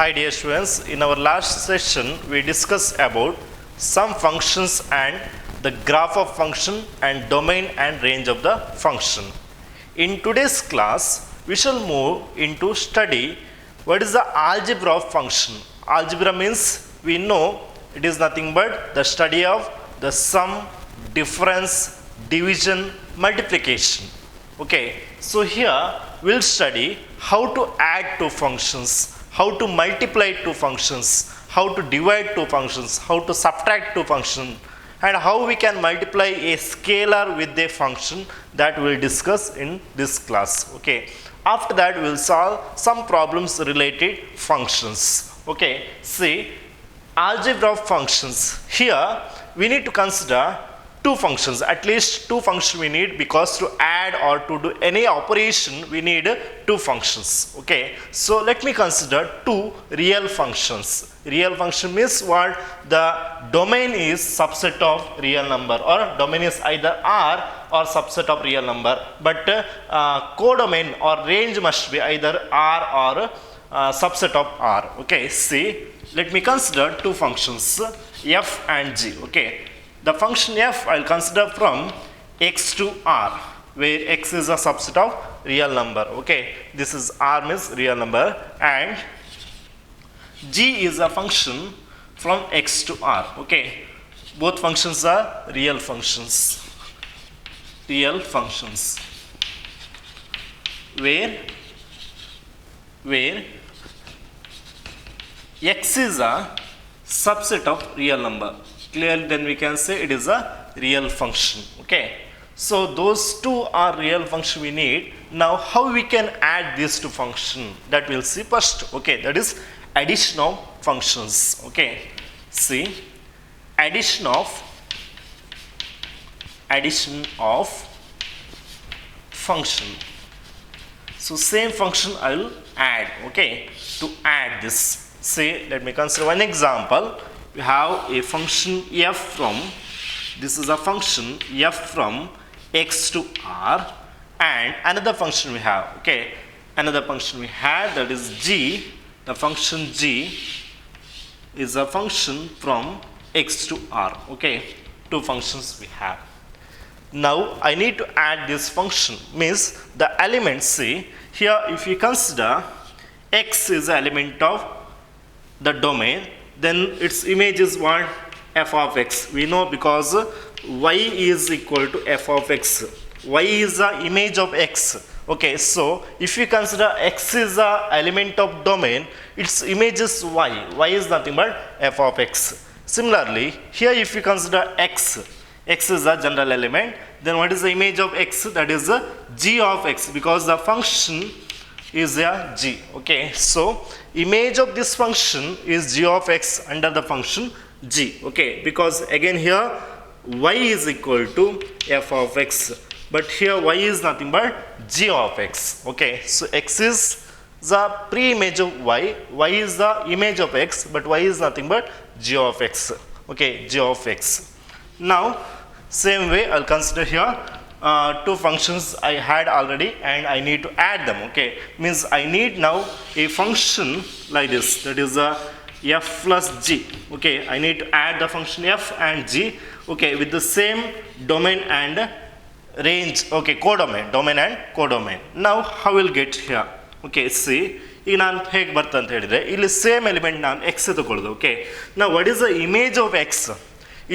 Hi dear students, in our last session we discussed about some functions and the graph of function and domain and range of the function. In today's class we shall move into study what is the algebra of function. Algebra means we know it is nothing but the study of the sum, difference, division, multiplication. Okay, so here we'll study how to add two functions, how to multiply two functions, how to divide two functions, how to subtract two functions, and how we can multiply a scalar with a function that we'll discuss in this class. Okay, after that we'll solve some problems related functions. Okay, see, algebra of functions. Here we need to consider two functions, at least two functions we need, because to add or to do any operation we need two functions. Okay, so let me consider two real functions. Real function means what? The domain is subset of real number, or domain is either R or subset of real number, but codomain or range must be either R or subset of R. Okay, see, let me consider two functions f and g. Okay, the function f I will consider from x to r, where x is a subset of real number. Okay, this is r means real number, and g is a function from x to r. Okay, both functions are real functions. Real functions where x is a subset of real number. Clearly then we can say it is a real function. Okay, so those two are real function we need. Now how we can add these two function, that we'll see first. Okay, that is addition of functions. Okay, see, addition of function. So same function I will add. Okay, to add this, say, let me consider one example. We have a function f from, this is a function f from x to r, and another function we have. Okay, another function we have, that is g. The function g is a function from x to r. Okay, two functions we have. Now I need to add this function, means the element. See here, if you consider x is the element of the domain, then its image is what? F of x. We know because y is equal to f of x. Y is the image of x. Okay, so if you consider x is the element of domain, its image is y. Y is nothing but f of x. Similarly, here if you consider x is the general element, then what is the image of x? That is the g of x, because the function is a g. Okay, so image of this function is g of x under the function g. Okay, because again here y is equal to f of x, but here y is nothing but g of x. Okay, so x is the pre-image of y, y is the image of x, but y is nothing but g of x. Okay, g of x. Now same way I'll consider here two functions I had already and I need to add them. Okay, means I need now a function like this, that is f plus g. Okay, I need to add the function f and g. Okay, with the same domain and range. Okay, codomain, domain and codomain. Now how will get here? Okay, see, ಈಗ ನಾನು ಹೇಗೆ ಬರ್ತ ಅಂತ ಹೇಳಿದರೆ, ಇಲ್ಲಿ same element ನಾನು X ತಗೊಳ್ಳೋದು. Okay, ನಾವು what is the image of X?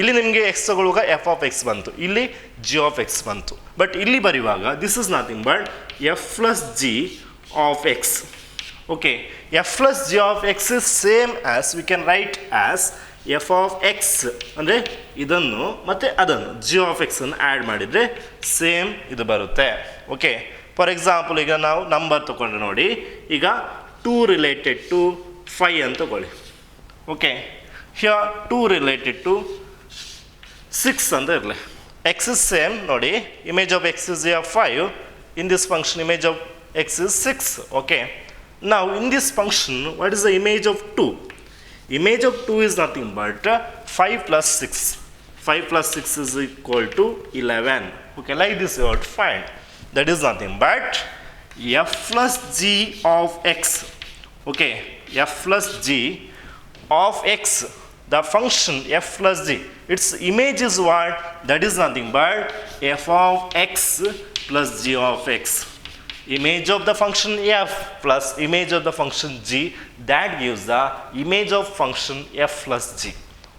ಇಲ್ಲಿ ನಿಮಗೆ ಎಕ್ಸ್ ತಗೊಳ್ಳುವಾಗ ಎಫ್ ಆಫ್ ಎಕ್ಸ್ ಬಂತು, ಇಲ್ಲಿ ಜಿ ಆಫ್ ಎಕ್ಸ್ ಬಂತು. ಬಟ್ ಇಲ್ಲಿ ಬರೆಯುವಾಗ this is nothing but F plus g of x. Okay, F plus g of X is same as we can right as F of x. ಅಂದರೆ ಇದನ್ನು ಮತ್ತು ಅದನ್ನು G of ಎಕ್ಸನ್ನು add ಮಾಡಿದರೆ same ಇದು ಬರುತ್ತೆ. ಓಕೆ, ಫಾರ್ ಎಕ್ಸಾಂಪಲ್ ಈಗ ನಾವು number ತೊಗೊಂಡ್ರೆ ನೋಡಿ, ಈಗ 2 ರಿಲೇಟೆಡ್ ಟು 5 ಅಂತ ತಗೊಳ್ಳಿ. ಓಕೆ, ಹಿಯರ್ 2 ರಿಲೇಟೆಡ್ ಟು 6 ಅಂತ ಇರಲಿ. ಎಕ್ಸ್ ಇಸ್ ಸೇಮ್ ನೋಡಿ, image of X is 5, in this function image of X is 6. Okay, now in this function what is the image of 2? Image of 2 is nothing but 5 plus 6. 5 plus 6 is equal to 11. Okay, like this you have to find. That is nothing but f plus g of x. Okay, f plus g of x, the function f plus g, its image is what? That is nothing but f of x plus g of x. Image of the function f plus image of the function g, that gives the image of function f plus g.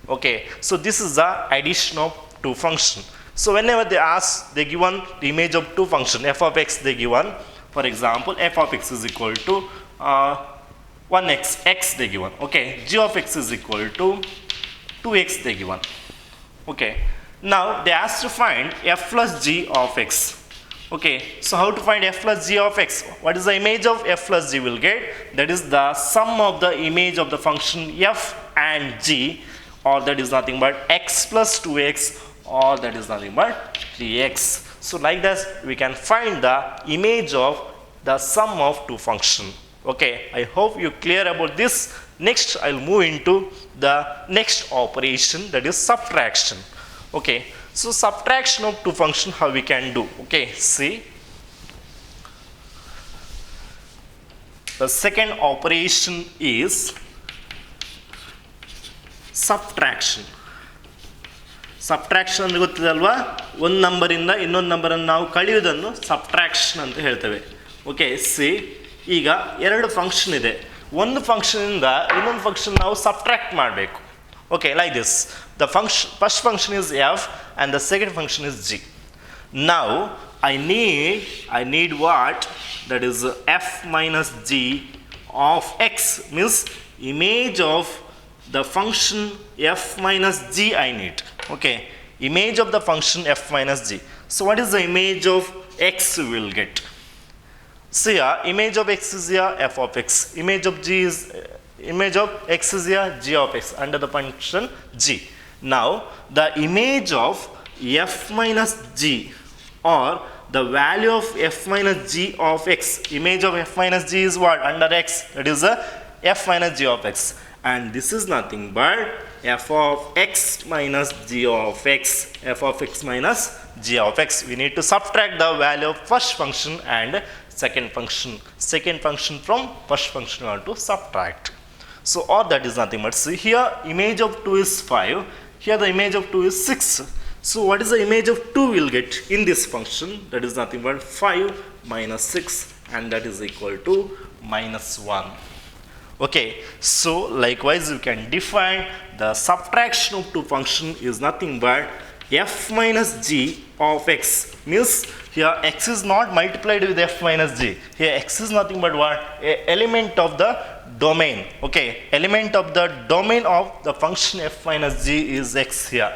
Okay, so this is the addition of two functions. So whenever they ask, they given the image of two function f of x, they given, for example, f of x is equal to 1x, x they given. Okay, g of x is equal to 2x they given. Okay, now they ask to find f plus g of x. Okay, so how to find f plus g of x? What is the image of f plus g will get? That is the sum of the image of the function f and g, or that is nothing but x plus 2x, or that is nothing but 3x. So like that we can find the image of the sum of two functions. Okay, I hope you clear about this. Next I'll move into the next operation, that is subtraction. Okay, so subtraction of two functions, how we can do? Okay, see, the second operation is subtraction. Subtraction ಅಂದರೆ ಗೊತ್ತಿದೆ ಅಲ್ವಾ, ಒಂದು ನಂಬರಿಂದ ಇನ್ನೊಂದು ನಂಬರನ್ನು ನಾವು ಕಳೆಯುವುದನ್ನು subtraction ಅಂತ ಹೇಳ್ತೇವೆ. ಓಕೆ, ಸಿ, ಈಗ ಎರಡು ಫಂಕ್ಷನ್ ಇದೆ, ಒಂದು ಫಂಕ್ಷನಿಂದ ಇನ್ನೊಂದು ಫಂಕ್ಷನ್ ನಾವು ಸಬ್ಟ್ರಾಕ್ಟ್ ಮಾಡಬೇಕು. Okay, like this, the function first function is F and the second function is G. Now I need what? That is F minus G of X, means image of the function f minus g I need. Okay, image of the function f minus g. So what is the image of x we will get? So here image of x is here f of x, image of g is image of x is here g of x under the function g. Now the image of f minus g, or the value of f minus g of x, image of f minus g is what? Under x, that is the f minus g of x, and this is nothing but f of x minus g of x, f of x minus g of x. We need to subtract the value of first function and second function from first function we want to subtract. So or that is nothing but, see here image of 2 is 5, here the image of 2 is 6. So what is the image of 2 we'll get in this function? That is nothing but 5 minus 6, and that is equal to minus 1. Okay, so likewise you can define the subtraction of two function is nothing but f minus g of x, means here x is not multiplied with f minus g, here x is nothing but what? A element of the domain. Okay, element of the domain of the function f minus g is x here.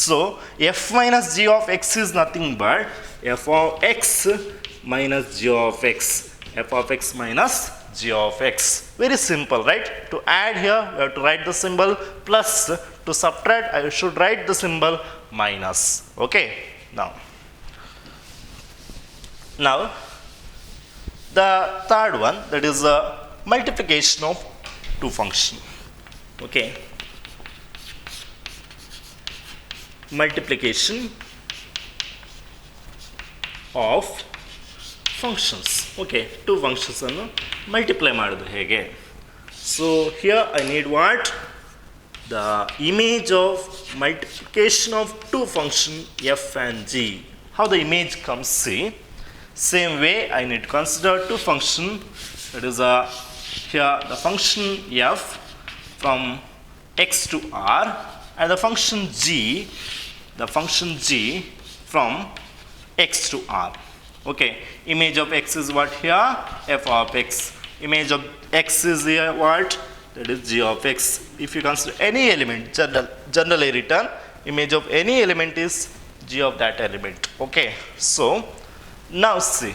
So f minus g of x is nothing but f of x minus g of x, f of x minus g of x. Very simple, right? To add here we have to write the symbol plus, to subtract I should write the symbol minus. Okay, now the third one, that is the multiplication of two function. Okay, multiplication of functions. Okay, two functions ಅನ್ನು multiply ಮಾಡೋದು ಹೇಗೆ? So here I need what? The image of multiplication of two function f and g. How the image comes? See, same way I need to consider two function, that is here the function f from x to r, and the function g from x to r. Okay, image of x is what here? F of x. Image of x is here what? That is g of x. If you consider any element, generally written, image of any element is g of that element. Okay, so now see,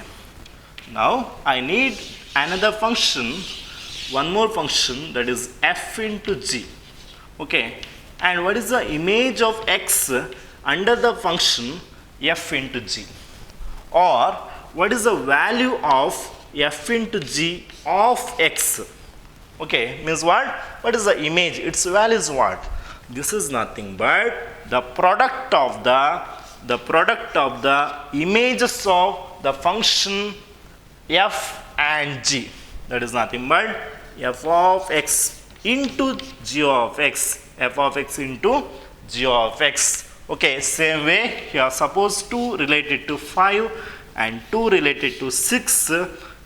now I need another function, one more function, that is f into g. Okay, and what is the image of x under the function f into g? Or what is the value of f into g of x? Okay, means what? What is the image? Its value is what? This is nothing but the product of the images of the function f and g. That is nothing but f of x into g of x, f of x into g of x. Okay, same way here, suppose 2 related to 5 and 2 related to 6.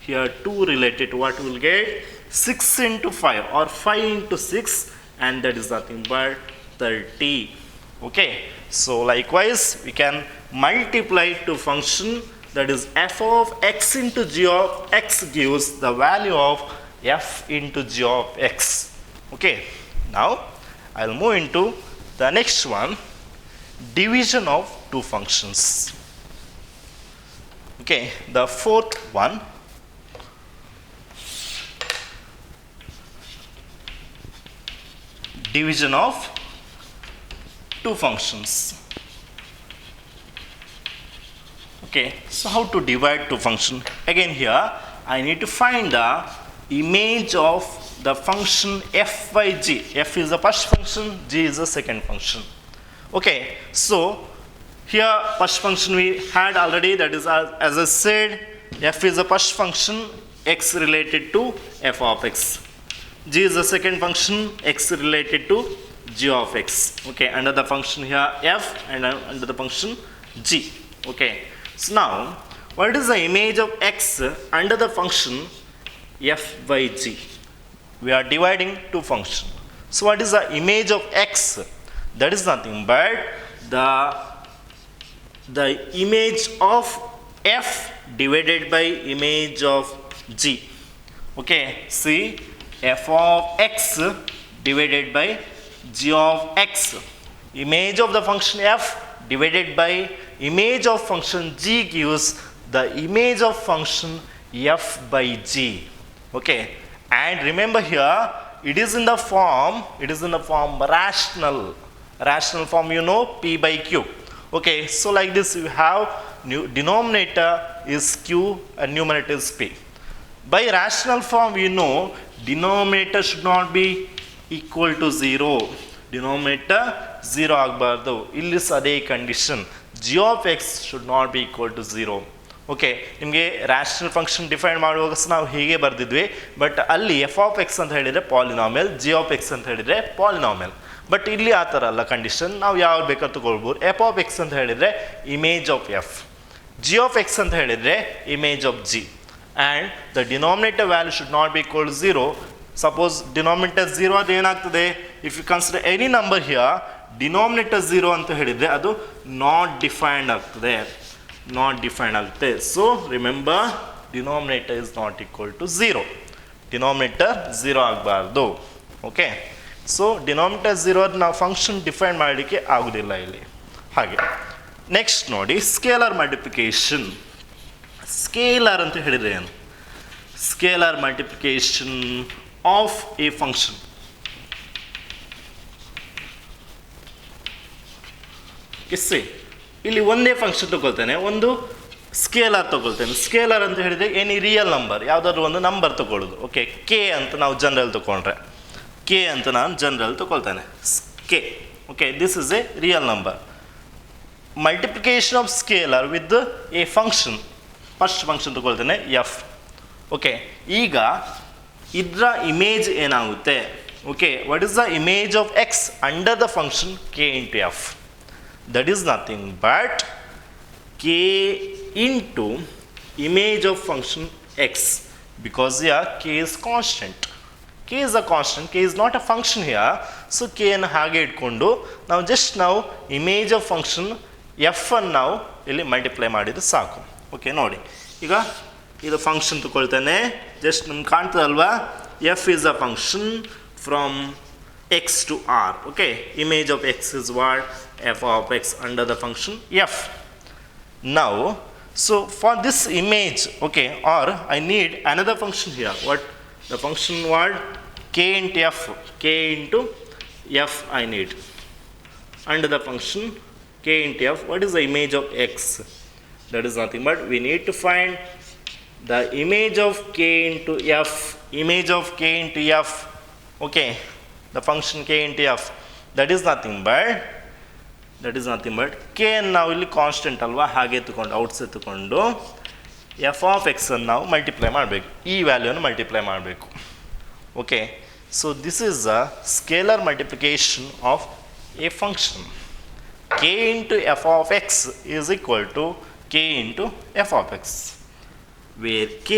Here 2 related to what we will get 6 into 5 or 5 into 6, and that is nothing but 30. Okay, so likewise we can multiply to function, that is f of x into g of x gives the value of f into g of x. Okay, now I'll move into the next one, division of two functions. Okay, the fourth one, division of two functions. Okay, so how to divide two function? Again here I need to find the image of the function f by g. F is the first function, g is the second function. Okay, so here first function we had already, that is as I said, f is the first function, x related to f of x. G is the second function, x related to g of x. Okay, under the function here f and under the function g. Okay, so now what is the image of x under the function f by g? We are dividing two functions. So what is the image of x? That is nothing but the image of f divided by image of g. Okay, see, f of x divided by g of x. Image of the function f divided by image of function g gives the image of function f by g. Okay, and remember here it is in the form rational form, you know, p by q. Okay, so like this you have denominator is q and numerator is p. By rational form you know denominator should not be equal to 0. Denominator 0 ಆಗಬಾರ್ದು. ಇಲ್ಲಿ ಅದೇ condition, g of x should not be equal to 0. Okay, ನಿಮಗೆ rational function define ಮಾಡುವಾಗ ನಾವು ಹೀಗೆ ಬರೆದಿದ್ವಿ, but ಅಲ್ಲಿ F of X ಅಂತ ಹೇಳಿದರೆ ಪಾಲಿನಾಮಿಯಲ್, ಜಿ ಆಫ್ ಎಕ್ಸ್ ಅಂತ ಹೇಳಿದರೆ ಪಾಲಿನಾಮಿಯಲ್. ಬಟ್ ಇಲ್ಲಿ ಆ ಥರ ಅಲ್ಲ ಕಂಡೀಷನ್, ನಾವು ಯಾವ್ದು ಬೇಕಾದ್ರೂ ತಗೊಳ್ಬೋದು. ಎಫ್ ಆಫ್ ಎಕ್ಸ್ ಅಂತ ಹೇಳಿದರೆ image of f, g of X ಅಂತ ಹೇಳಿದರೆ image of g, and the denominator value should not be equal 0. Suppose denominator 0 ಅದು ಏನಾಗ್ತದೆ, if you consider any number here, denominator 0 ಅಂತ ಹೇಳಿದರೆ ಅದು ನಾಟ್ ಡಿಫೈನ್ಡ್ ಆಗ್ತದೆ, ನಾಟ್ ಡಿಫೈನ್ಡ್ ಆಗುತ್ತೆ. So remember, denominator is not equal to 0. Denominator 0 ಆಗಬಾರ್ದು. Okay, so denominator 0 ನಾವು function define ಮಾಡಲಿಕ್ಕೆ ಆಗೋದಿಲ್ಲ ಇಲ್ಲಿ. ಹಾಗೆ ನೆಕ್ಸ್ಟ್ ನೋಡಿ, ಸ್ಕೇಲರ್ ಮಲ್ಟಿಪ್ಲಿಕೇಶನ್. ಸ್ಕೇಲರ್ ಅಂತ ಹೇಳಿದರೆ ಏನು? Scalar multiplication of a function. ಕಿಸ್ಸಿ ಇಲ್ಲಿ ಒಂದೇ ಫಂಕ್ಷನ್ ತಗೊಳ್ತೇನೆ, ಒಂದು ಸ್ಕೇಲರ್ ತಗೊಳ್ತೇನೆ. ಸ್ಕೇಲರ್ ಅಂತ ಹೇಳಿದರೆ ಎನಿ ರಿಯಲ್ ನಂಬರ್, ಯಾವುದಾದ್ರೂ ಒಂದು ನಂಬರ್ ತಗೊಳ್ಳೋದು. ಓಕೆ, ಕೆ ಅಂತ ನಾವು ಜನರಲ್ ತಗೊಂಡ್ರೆ, ಕೆ ಅಂತ ನಾನು ಜನರಲ್ ತಗೊಳ್ತೇನೆ, K. Okay, this is a real number. Multiplication of scalar with a function, first function ತಗೊಳ್ತೇನೆ ಎಫ್. ಓಕೆ, ಈಗ ಇದರ ಇಮೇಜ್ ಏನಾಗುತ್ತೆ? Okay, what is the image of X under the function K into F? That is nothing but k into image of function x, because here k is constant. K is a constant, k is not a function here. So k ಅನ್ನು ಹಾಗೆ ಇಟ್ಕೊಂಡು ನಾವು just ನಾವು image of function F ಅನ್ನು ನಾವು ಇಲ್ಲಿ multiply ಮಾಡಿದರೆ ಸಾಕು. ಓಕೆ, ನೋಡಿ ಈಗ ಇದು ಫಂಕ್ಷನ್ ತಗೊಳ್ತೇನೆ, ಜಸ್ಟ್ ನಿಮ್ಗೆ ಕಾಣ್ತದಲ್ವಾ, F is a function from x to r. Okay, image of x is what? F of x under the function f. Now, so for this image, okay, or I need another function here. What the function what? K into f. K into f I need under the function k into f. What is the image of x? That is nothing but we need to find the image of k into f. Image of k into f. Okay, the function k into f, that is nothing but k ಅನ್ನು ನಾವು ಇಲ್ಲಿ constant ಅಲ್ವಾ, ಹಾಗೆ ತಗೊಂಡು outside ತಗೊಂಡು F of x ಅನ್ನು ನಾವು multiply ಮಾಡಬೇಕು, ಈ ವ್ಯಾಲ್ಯೂವನ್ನು ಮಲ್ಟಿಪ್ಲೈ ಮಾಡಬೇಕು. Okay, so this is a scalar multiplication of a function. K into f of x is equal to k into f of x, where k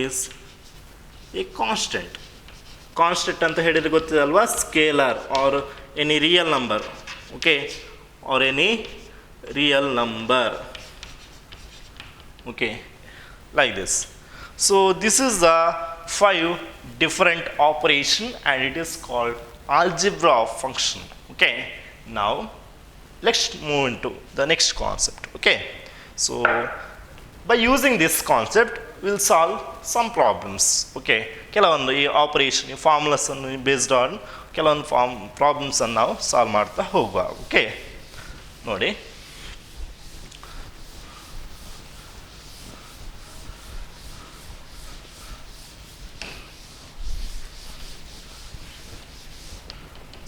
is a constant. Constant ಅಂತ ಹೇಳಿದ್ರೆ ಗೊತ್ತಿದಲ್ವಾ, scalar or any real number. Okay, or any real number. Okay, like this. So this is the 5 different operation and it is called algebra of function. Okay, now let's move into the next concept. Okay, so by using this concept we'll solve some problems. Okay, ಕೆಲವೊಂದು ಈ operation ಈ formulas ಅನ್ನು based on ಕೆಲವೊಂದು problems ಅನ್ನು ನಾವು solve ಮಾಡ್ತಾ ಹೋಗುವ. Okay, ನೋಡಿ,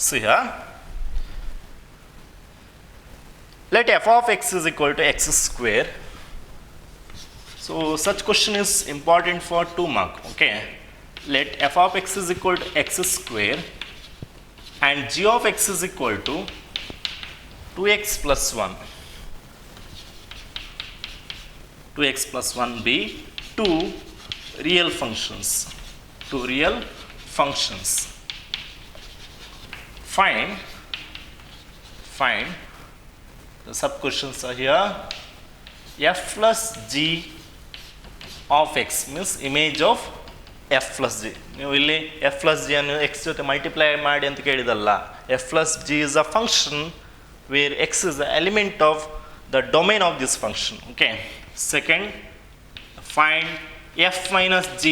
see here, let f of x is equal to x square. So such question is important for 2 mark. Okay, let f of x is equal to x square and g of x is equal to 2x plus 1. 2x plus 1 be two real functions. Find the sub questions are here. F plus g of x means image of f plus g. ನೀವು ಇಲ್ಲಿ f plus g ಅನ್ನು x ಜೊತೆ multiply ಮಾಡಿ ಅಂತ ಕೇಳಿದಲ್ಲ. f plus g is a function where x is the element of the domain of this function. Okay, second, find f minus g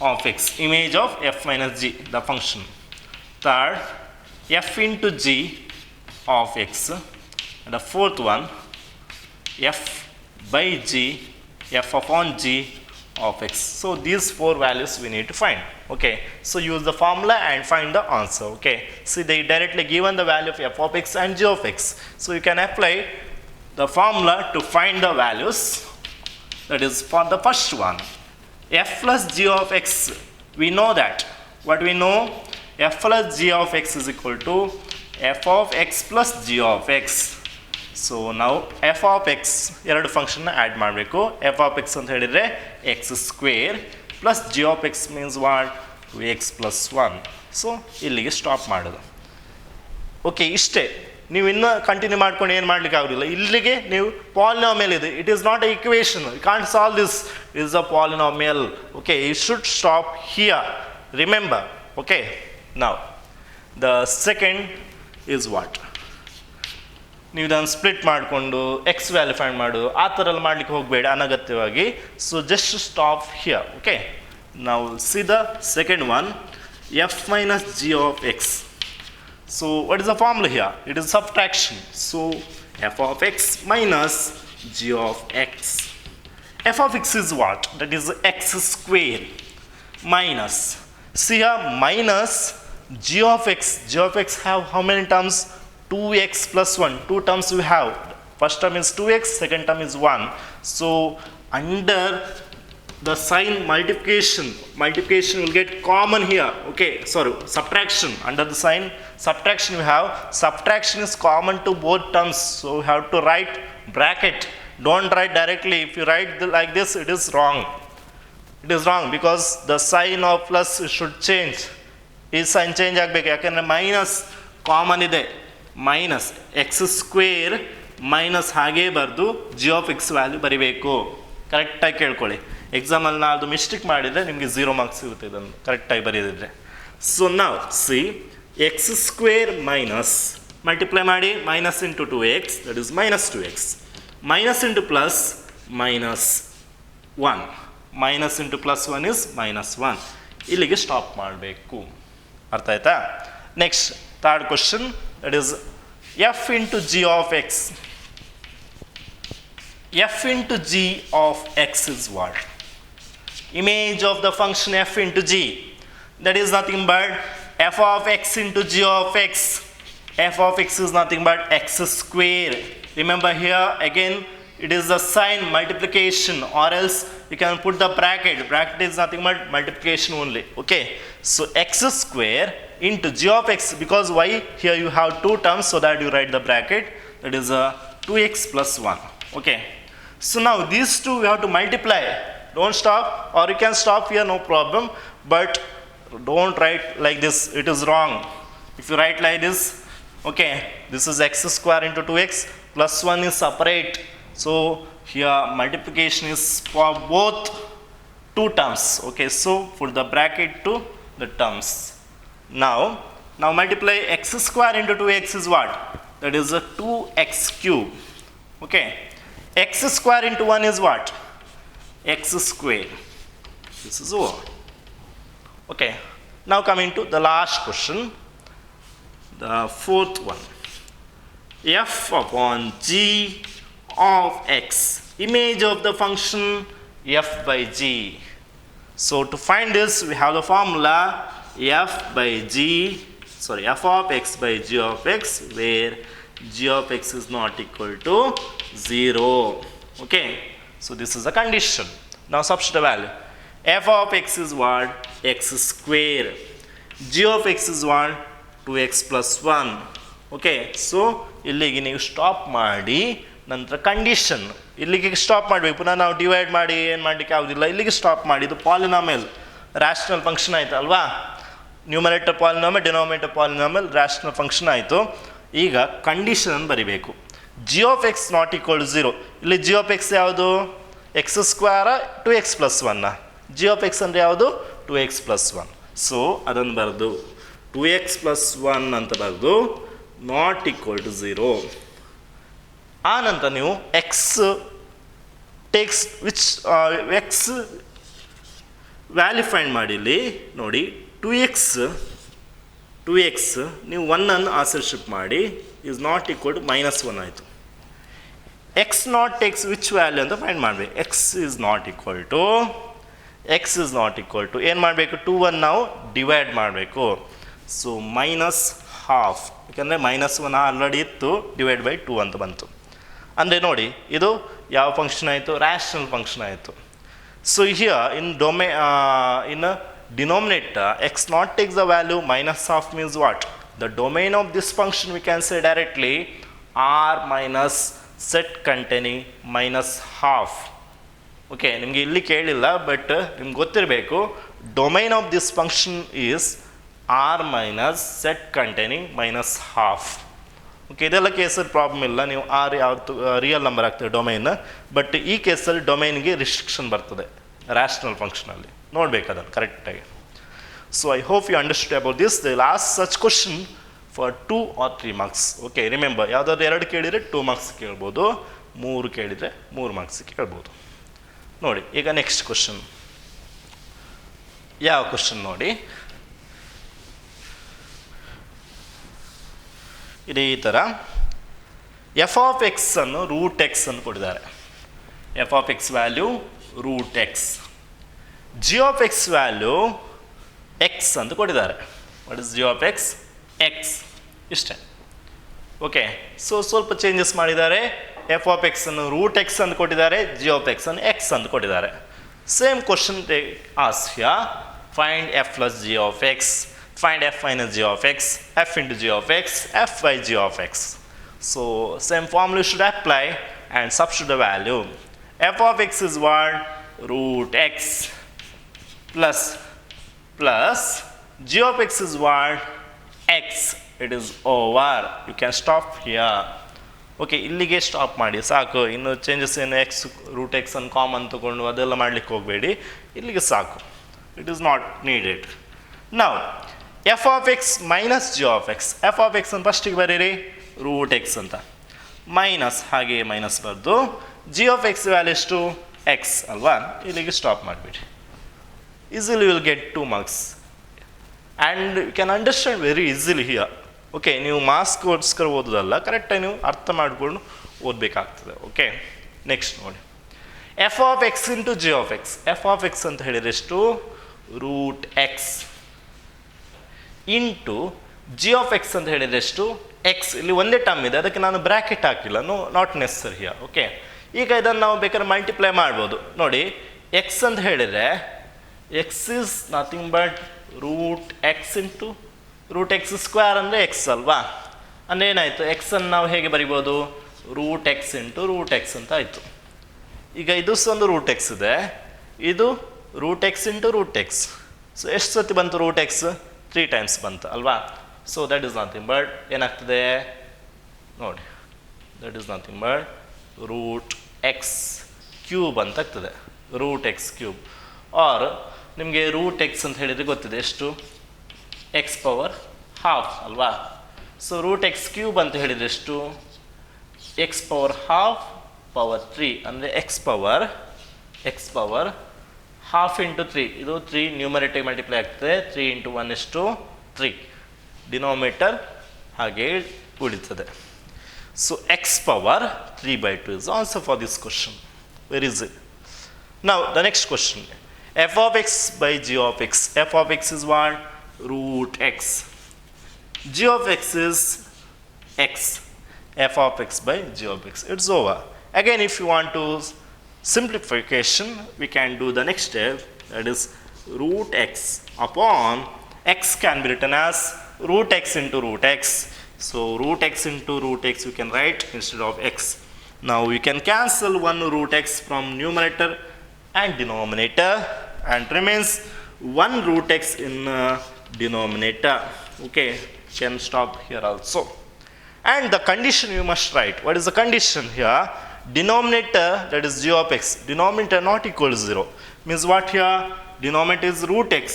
of x, image of f minus g, the function. Third, f into g of x, and the fourth one, f by g, f upon g of x. So these 4 values we need to find. Okay, so use the formula and find the answer. Okay, see, they directly given the value of f of x and g of x, so you can apply the formula to find the values. That is for the first one, f plus g of x, we know that. What we know, f plus g of x is equal to f of x plus g of x. So now f of x ಎರಡು function add ಮಾಡಬೇಕು. f of x ಅಂತ ಹೇಳಿದರೆ x square plus g of x means what, 2x plus 1. So ಇಲ್ಲಿಗೆ stop ಮಾಡೋದು. Okay, ಇಷ್ಟೇ. ನೀವು ಇನ್ನೂ continue ಮಾಡ್ಕೊಂಡು ಏನು ಮಾಡ್ಲಿಕ್ಕೆ ಆಗೋದಿಲ್ಲ. ಇಲ್ಲಿಗೆ ನೀವು ಪಾಲಿನಾಮಿಯಲ್ ಇದೆ, it is not a equation, you can't solve this, is a polynomial. Okay, you should stop here, remember. Okay, now the second is what, ನೀವು ಇದನ್ನು ಸ್ಪ್ಲಿಟ್ ಮಾಡಿಕೊಂಡು ಎಕ್ಸ್ ವ್ಯಾಲ್ಯೂ ಫೈಂಡ್ ಮಾಡೋದು ಆ ಥರ ಎಲ್ಲ ಮಾಡಲಿಕ್ಕೆ ಹೋಗಬೇಡ ಅನಗತ್ಯವಾಗಿ. So just stop here. Okay, ನಾವು see the second one, F minus G of X. So what is the formula here? It is subtraction. So F of X minus G of X. F of X is what? That is X square minus, see here, minus g of x. G of x have how many terms? 2x plus 1. 2 terms we have. First term is 2x, second term is 1. So under the sign multiplication will get common here. Okay, sorry, subtraction. Under the sign subtraction we have, subtraction is common to both terms, so we have to write bracket. Don't write directly. If you write like this, it is wrong. It is wrong because the sign of plus should change. ಈ sign change ಆಗಬೇಕು, ಯಾಕೆಂದರೆ minus common ಇದೆ. Minus x square minus ಹಾಗೇ ಬರೆದು G of X value ಬರಿಬೇಕು. ಕರೆಕ್ಟಾಗಿ ಕೇಳ್ಕೊಳ್ಳಿ, ಎಕ್ಸಾಮಲ್ಲಿ ನಾನು ಅದು ಮಿಸ್ಟೇಕ್ ಮಾಡಿದರೆ ನಿಮಗೆ 0 ಮಾರ್ಕ್ಸ್ ಸಿಗುತ್ತೆ ಇದನ್ನು ಕರೆಕ್ಟಾಗಿ ಬರೆಯೋದಿದ್ರೆ. ಸೊ ನಾವು see X square minus multiply ಮಾಡಿ, minus into 2x, that is minus 2x, minus into plus minus 1, minus into plus 1 is minus 1. ಇಲ್ಲಿಗೆ ಸ್ಟಾಪ್ ಮಾಡಬೇಕು. ಅರ್ಥ ಆಯ್ತಾ? Next third question, that is F into G of X. F into G of X is what? Image of the function f into g, that is nothing but f of x into g of x. F of x is nothing but x square. Remember here again, it is the sign multiplication, or else you can put the bracket. Bracket is nothing but multiplication only. Okay. So x square into g of x, because y here you have two terms, so that you write the bracket. That is 2x plus 1. Okay. So now these two we have to multiply. Don't stop, or you can stop here, no problem. But don't write like this. It is wrong. If you write like this, okay, this is x square into 2x plus 1 is separate. So here multiplication is for both two terms. Okay, so put the bracket to the terms. Now multiply x square into 2x is what? That is a 2x cube. Okay, x square into 1 is what? X square. This is over. Okay, now coming to the last question, the fourth one. F upon g of x, image of the function f by g. So to find this, we have the formula f of x by g of x, where g of x is not equal to 0. Okay, so this is a condition. Now substitute the value. F of x is what? X square. G of x is what? 2x plus 1. Okay, so ಇಲ್ಲಿಗೆ ನೀವು stop ಮಾಡಿ ನಂತರ condition ಇಲ್ಲಿಗೆ stop ಮಾಡಬೇಕು. ಪುನಃ ನಾವು divide ಮಾಡಿ ಏನು ಮಾಡಲಿಕ್ಕೆ ಆಗೋದಿಲ್ಲ. ಇಲ್ಲಿಗೆ ಸ್ಟಾಪ್ ಮಾಡಿ. ಇದು ಪಾಲಿನಾಮಿಯಲ್ ರ್ಯಾಷನಲ್ ಫಂಕ್ಷನ್ ಆಯಿತು ಅಲ್ವಾ? Numerator polynomial, denominator polynomial, rational function ಆಯಿತು. ಈಗ ಕಂಡೀಷನ್ ಬರಿಬೇಕು. G of x not equal to 0. ಇಲ್ಲಿ ಜಿ ಆಫ್ ಎಕ್ಸ್ ಯಾವುದು? X square 2x plus 1. G of x ಅಂದರೆ ಯಾವುದು? 2x plus 1. ಸೊ ಅದನ್ನು ಬರೆದು 2x ಪ್ಲಸ್ 1 ಅಂತ ಬರೆದು ನಾಟ್ ಈಕ್ವಲ್ ಟು 0. ಆ ನಂತರ ನೀವು x takes which x value find ಮಾಡಿ. ಇಲ್ಲಿ ನೋಡಿ 2x ನೀವು 1 ಆನ್ಸರ್ ಶಿಫ್ಟ್ ಮಾಡಿ ಈಸ್ ನಾಟ್ ಈಕ್ವಲ್ ಟು -1 ಆಯಿತು. X not takes which value ಅಂತ ಫೈಂಡ್ ಮಾಡಬೇಕು. X is not equal to ಏನು ಮಾಡಬೇಕು? 2 ನಾವು ಡಿವೈಡ್ ಮಾಡಬೇಕು. ಸೊ -12, ಯಾಕಂದರೆ -1 ಆಲ್ರೆಡಿ ಇತ್ತು, ಡಿವೈಡ್ ಬೈ 2 ಅಂತ ಬಂತು. ಅಂದರೆ ನೋಡಿ ಇದು ಯಾವ ಫಂಕ್ಷನ್ ಆಯಿತು? ರ್ಯಾಷನಲ್ ಫಂಕ್ಷನ್ ಆಯಿತು. So here in denominator x not takes the value -12 means what? The domain of this function we can say directly r minus set containing -12. Okay, ನಿಮಗೆ ಇಲ್ಲಿ ಕೇಳಿಲ್ಲ, ಬಟ್ ನಿಮ್ಗೆ ಗೊತ್ತಿರಬೇಕು domain of this function is r minus set containing -12. Okay, ಇದೆಲ್ಲ ಕೇಸಲ್ಲಿ problem ಇಲ್ಲ. ನೀವು r ಯಾವತ್ತು ರಿಯಲ್ ನಂಬರ್ ಆಗ್ತದೆ ಡೊಮೈನ್, ಬಟ್ ಈ ಕೇಸಲ್ಲಿ ಡೊಮೈನ್ಗೆ ರಿಸ್ಟ್ರಿಕ್ಷನ್ ಬರ್ತದೆ ರ್ಯಾಷನಲ್ ಫಂಕ್ಷನಲ್ಲಿ. ನೋಡ್ಬೇಕು ಅದನ್ನು ಕರೆಕ್ಟಾಗಿ. So I hope you understand about this. They will ask such question for 2 or 3 marks. Okay, remember, ಯಾವುದಾದ್ರು 2 ಕೇಳಿದರೆ 2 ಮಾರ್ಕ್ಸ್ ಕೇಳ್ಬೋದು, 3 ಕೇಳಿದರೆ 3 ಮಾರ್ಕ್ಸ್ ಕೇಳ್ಬೋದು. ನೋಡಿ ಈಗ ನೆಕ್ಸ್ಟ್ ಕ್ವಶನ್. ಯಾವ ಕ್ವಶನ್ ನೋಡಿ, ಇದೇ ಈ ಥರ ಎಫ್ ಆಫ್ ಎಕ್ಸ್ ಅನ್ನು ರೂಟ್ ಎಕ್ಸ್ ಅನ್ನು ಕೊಟ್ಟಿದ್ದಾರೆ. F of X value root x, g of X value x ಅಂತ ಕೊಟ್ಟಿದ್ದಾರೆ. What is g of x? X. ಇಷ್ಟೇ. ಓಕೆ, ಸೊ ಸ್ವಲ್ಪ ಚೇಂಜಸ್ ಮಾಡಿದ್ದಾರೆ. ಎಫ್ ಆಫ್ ಎಕ್ಸ್ ಅನ್ನು ರೂಟ್ ಎಕ್ಸ್ ಅಂತ ಕೊಟ್ಟಿದ್ದಾರೆ, ಜಿ ಆಫ್ ಎಕ್ಸ್ ಅನ್ನು ಎಕ್ಸ್ ಅಂತ ಕೊಟ್ಟಿದ್ದಾರೆ. Same question as here, find f plus g of x, find f minus g of x, f into g of x, f by g of x. So same formula should apply and substitute the value. F of x is what? Root x plus g of x is what? X. It is over. You can stop here. Okay, ಇಲ್ಲಿಗೆ stop ಮಾಡಿ ಸಾಕು. ಇನ್ನು changes ಏನು X root X ಅನ್ನು common ತಗೊಂಡು ಅದೆಲ್ಲ ಮಾಡಲಿಕ್ಕೆ ಹೋಗಬೇಡಿ. ಇಲ್ಲಿಗೆ ಸಾಕು. It is not needed. ನಾವು F of X minus G of X. F of X ಅಂತ ಫಸ್ಟಿಗೆ ಬರೀರಿ ರೂಟ್ ಎಕ್ಸ್ ಅಂತ, ಮೈನಸ್ ಹಾಗೆ ಮೈನಸ್ ಬರೆದು ಜಿ ಆಫ್ ಎಕ್ಸ್ ವ್ಯಾಲ್ಯೂ ಎಷ್ಟು? ಎಕ್ಸ್ ಅಲ್ವಾ? ಇಲ್ಲಿಗೆ ಸ್ಟಾಪ್ ಮಾಡಿಬಿಡಿ. Easily will get 2 marks and you can understand very easily here. Okay, ನೀವು ಮಾರ್ಕ್ಸ್ಗೋಸ್ಕರ ಓದೋದಲ್ಲ, ಕರೆಕ್ಟಾಗಿ ನೀವು ಅರ್ಥ ಮಾಡಿಕೊಂಡು ಓದಬೇಕಾಗ್ತದೆ. ಓಕೆ, ನೆಕ್ಸ್ಟ್ ನೋಡಿ, f of x into G of X. F of X ಅಂತ ಹೇಳಿದರೆ ಎಷ್ಟು? Root x into G of X ಅಂತ ಹೇಳಿದರೆ ಎಷ್ಟು? ಎಕ್ಸ್. ಇಲ್ಲಿ ಒಂದೇ ಟರ್ಮ್ ಇದೆ, ಅದಕ್ಕೆ ನಾನು ಬ್ರ್ಯಾಕೆಟ್ ಹಾಕಿಲ್ಲ, ನಾಟ್ ನೆಸಸರಿ ಹಿಯರ್. ಓಕೆ, ಈಗ ಇದನ್ನು ನಾವು ಬೇಕಾದ್ರೆ ಮಲ್ಟಿಪ್ಲೈ ಮಾಡ್ಬೋದು. ನೋಡಿ, ಎಕ್ಸ್ ಅಂತ ಹೇಳಿದರೆ x is nothing but root x into root x square ಅಂದರೆ ಎಕ್ಸ್ ಅಲ್ವಾ. ಅಂದರೆ ಏನಾಯಿತು, ಎಕ್ಸನ್ನು ನಾವು ಹೇಗೆ ಬರಿಬೋದು, root x into root X ಅಂತ ಆಯಿತು. ಈಗ ಇದು ಸಹ ಒಂದು ರೂಟ್ ಎಕ್ಸ್ ಇದೆ, ಇದು root x into root x. So ಎಷ್ಟು ಸತಿ ಬಂತು ರೂಟ್ ಎಕ್ಸ್, 3 ಟೈಮ್ಸ್ ಬಂತು ಅಲ್ವಾ. So that is nothing but ಏನಾಗ್ತದೆ ನೋಡಿ, that is nothing but root x cube ಅಂತ ಆಗ್ತದೆ, ರೂಟ್ ಎಕ್ಸ್ ಕ್ಯೂಬ್. ಆರ್ ನಿಮಗೆ ರೂಟ್ ಎಕ್ಸ್ ಅಂತ ಹೇಳಿದರೆ ಗೊತ್ತಿದೆ ಎಷ್ಟು, ಎಕ್ಸ್ ಪವರ್ ಹಾಫ್ ಅಲ್ವಾ. ಸೊ ರೂಟ್ ಎಕ್ಸ್ ಕ್ಯೂಬ್ ಅಂತ ಹೇಳಿದರೆ ಎಷ್ಟು, ಎಕ್ಸ್ ಪವರ್ ಹಾಫ್ ಪವರ್ 3 ಅಂದರೆ ಎಕ್ಸ್ ಪವರ್ ಹಾಫ್ ಇಂಟು 3. ಇದು 3 ನ್ಯೂಮರೇಟರ್ ಮಲ್ಟಿಪ್ಲೈ ಆಗ್ತದೆ, 3 ಇಂಟು 1 ಎಷ್ಟು 3, ಡಿನಾಮಿನೇಟರ್ ಹಾಗೆ ಉಳಿತದೆ. So X power 3/2 is answer for this question. Where is it? Now the next question, f of x by g of x. F of x is what, root x. G of x is x. F of x by g of x. It's over. Again, if you want to simplification, we can do the next step, that is root x upon x can be written as root x into root x. So root x into root x we can write instead of x. Now we can cancel one root x from numerator and denominator and remains one root x in denominator. Okay, can stop here also. And the condition you must write. What is the condition here? Denominator, that is g of x, denominator not equal to 0. Means what here? Denominator is root x.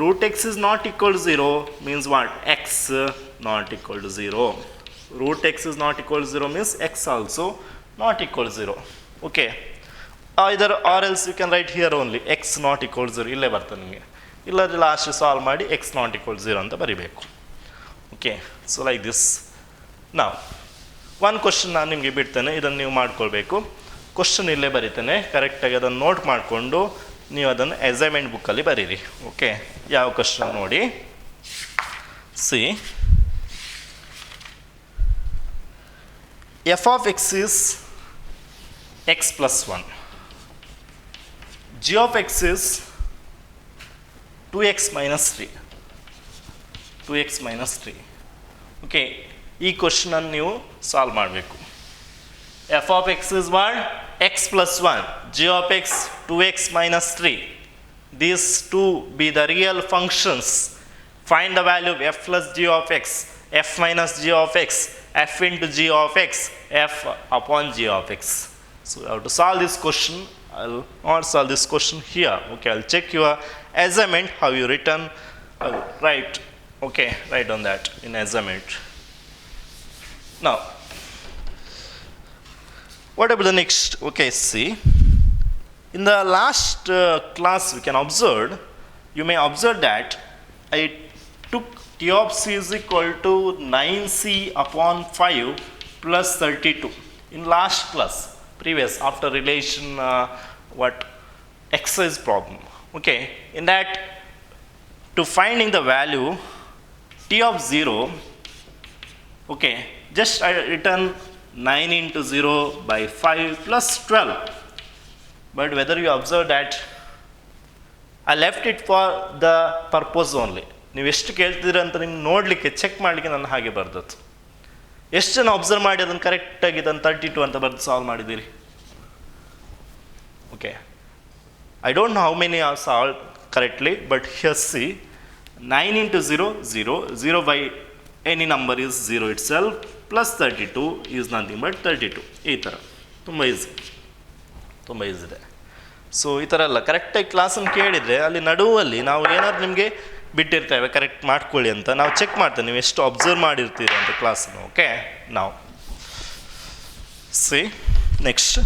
Root x is not equal to 0 means what? X not equal to 0. Root x is not equal to 0 means x also not equal to 0. Okay. Either or else you can write here only x not equal to 0. ಇಲ್ಲೇ ಬರ್ತದೆ ನಿಮಗೆ. ಇಲ್ಲದ್ರೆ last solve ಮಾಡಿ x not equal to 0 ಅಂತ ಬರಿಬೇಕು. Okay. So like this. Now ಒಂದು question ನಾನು ನಿಮಗೆ ಬಿಡ್ತೇನೆ, ಇದನ್ನು ನೀವು ಮಾಡ್ಕೊಳ್ಬೇಕು. ಕ್ವಶನ್ ಇಲ್ಲೇ ಬರೀತೇನೆ, ಕರೆಕ್ಟಾಗಿ ಅದನ್ನು ನೋಟ್ ಮಾಡಿಕೊಂಡು ನೀವು ಅದನ್ನು ಅಸೈನ್ಮೆಂಟ್ ಬುಕ್ಕಲ್ಲಿ ಬರೀರಿ. ಓಕೆ, ಯಾವ ಕ್ವಶನ್ ನೋಡಿ, C F of X is X plus 1, g of X is 2x minus 3, 2x minus 3. Okay, ಈ ಕ್ವಶನನ್ನು ನೀವು ಸಾಲ್ವ್ ಮಾಡಬೇಕು. F of X is what, X plus 1, g of X 2x minus 3. These two be the real functions. Find the value of f plus g of x, f minus g of x, f into g of x, f upon g of x. So you have to solve this question. I'll not solve this question here. Okay, I'll check your assignment, how you written. Write. Okay, write on that in assignment. Now, what about the next? Okay, see. In the last class, we can observe, you may observe that I took t of c is equal to 9c upon 5 plus 32. In last class, previous, after relation, what exercise problem. Okay, in that, to finding the value t of 0, okay, just I written 9 into 0 by 5 plus 12. But whether you observe that, I left it for the purpose only. ನೀವು ಎಷ್ಟು ಕೇಳ್ತಿದ್ದೀರ ಅಂತ ನಿಮ್ಗೆ ನೋಡಲಿಕ್ಕೆ, check ಮಾಡಲಿಕ್ಕೆ ನಾನು ಹಾಗೆ ಬರ್ದದ್ದು. ಎಷ್ಟು ಜನ ಅಬ್ಸರ್ವ್ ಮಾಡಿ ಅದನ್ನು ಕರೆಕ್ಟಾಗಿ ಇದನ್ನು 32 ಅಂತ ಬರೆದು ಸಾಲ್ವ್ ಮಾಡಿದ್ದೀರಿ? Okay, I don't know how many are solve correctly, but here C 9 into 0, 0, 0 by any number is 0 itself, plus 32 is nothing but 32. ಈ ಥರ ತುಂಬ ಈಸಿ ಇದೆ. ಸೊ ಈ ಥರ ಎಲ್ಲ ಕರೆಕ್ಟಾಗಿ ಕ್ಲಾಸನ್ನು ಕೇಳಿದರೆ ಅಲ್ಲಿ ನಡುವಲ್ಲಿ ನಾವು ಏನಾದ್ರು ನಿಮಗೆ ಬಿಟ್ಟಿರ್ತೇವೆ ಕರೆಕ್ಟ್ ಮಾಡ್ಕೊಳ್ಳಿ ಅಂತ ನಾವು ಚೆಕ್ ಮಾಡ್ತೇವೆ, ನೀವು ಎಷ್ಟು ಅಬ್ಸರ್ವ್ ಮಾಡಿರ್ತೀರಿ ಅಂತ ಕ್ಲಾಸನ್ನು. ಓಕೆ, ನಾವು C next,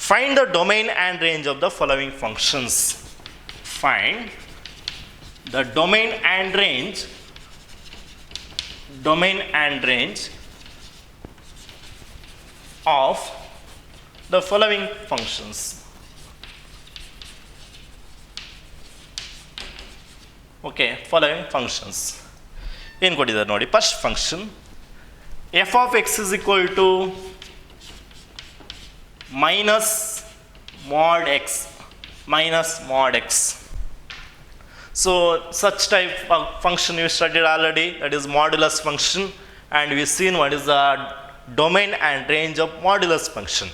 find the domain and range of the following functions. Find the domain and range of the following functions. Okay, following functions. ಏನು ಕೊಟ್ಟಿದ್ದಾರೆ ನೋಡಿ. First function f of x is equal to minus mod x, minus mod x. So such type of function we studied already, that is modulus function, and we've seen what is the domain and range of modulus function.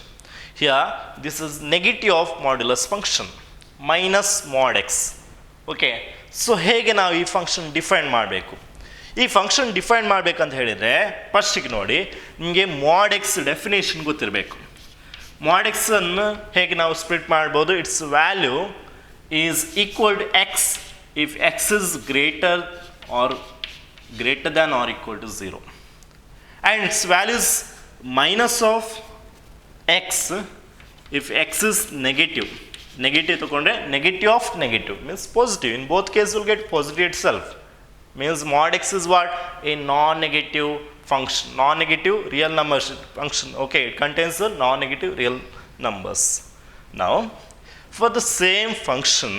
Here this is negative of modulus function, minus mod x. Okay, so ಹೇಗೆ ನಾವು ಈ function define ಮಾಡಬೇಕು? ಈ function define ಮಾಡಬೇಕಂತ ಹೇಳಿದರೆ ಫಸ್ಟಿಗೆ ನೋಡಿ, ನಿಮಗೆ mod x ಡೆಫಿನೇಷನ್ ಗೊತ್ತಿರಬೇಕು. mod x ಅನ್ನು ಹೇಗೆ ನಾವು ಸ್ಪ್ಲಿಟ್ ಮಾಡ್ಬೋದು? Its value is equal to x if x is greater than or equal to 0, and its value is minus of x if x is negative. Negative ತಗೊಂಡ್ರೆ negative of negative means positive. In both cases you'll get positive itself. Means mod x is what? A non-negative function, non-negative real numbers function. Okay, it contains the non-negative real numbers. Now for the same function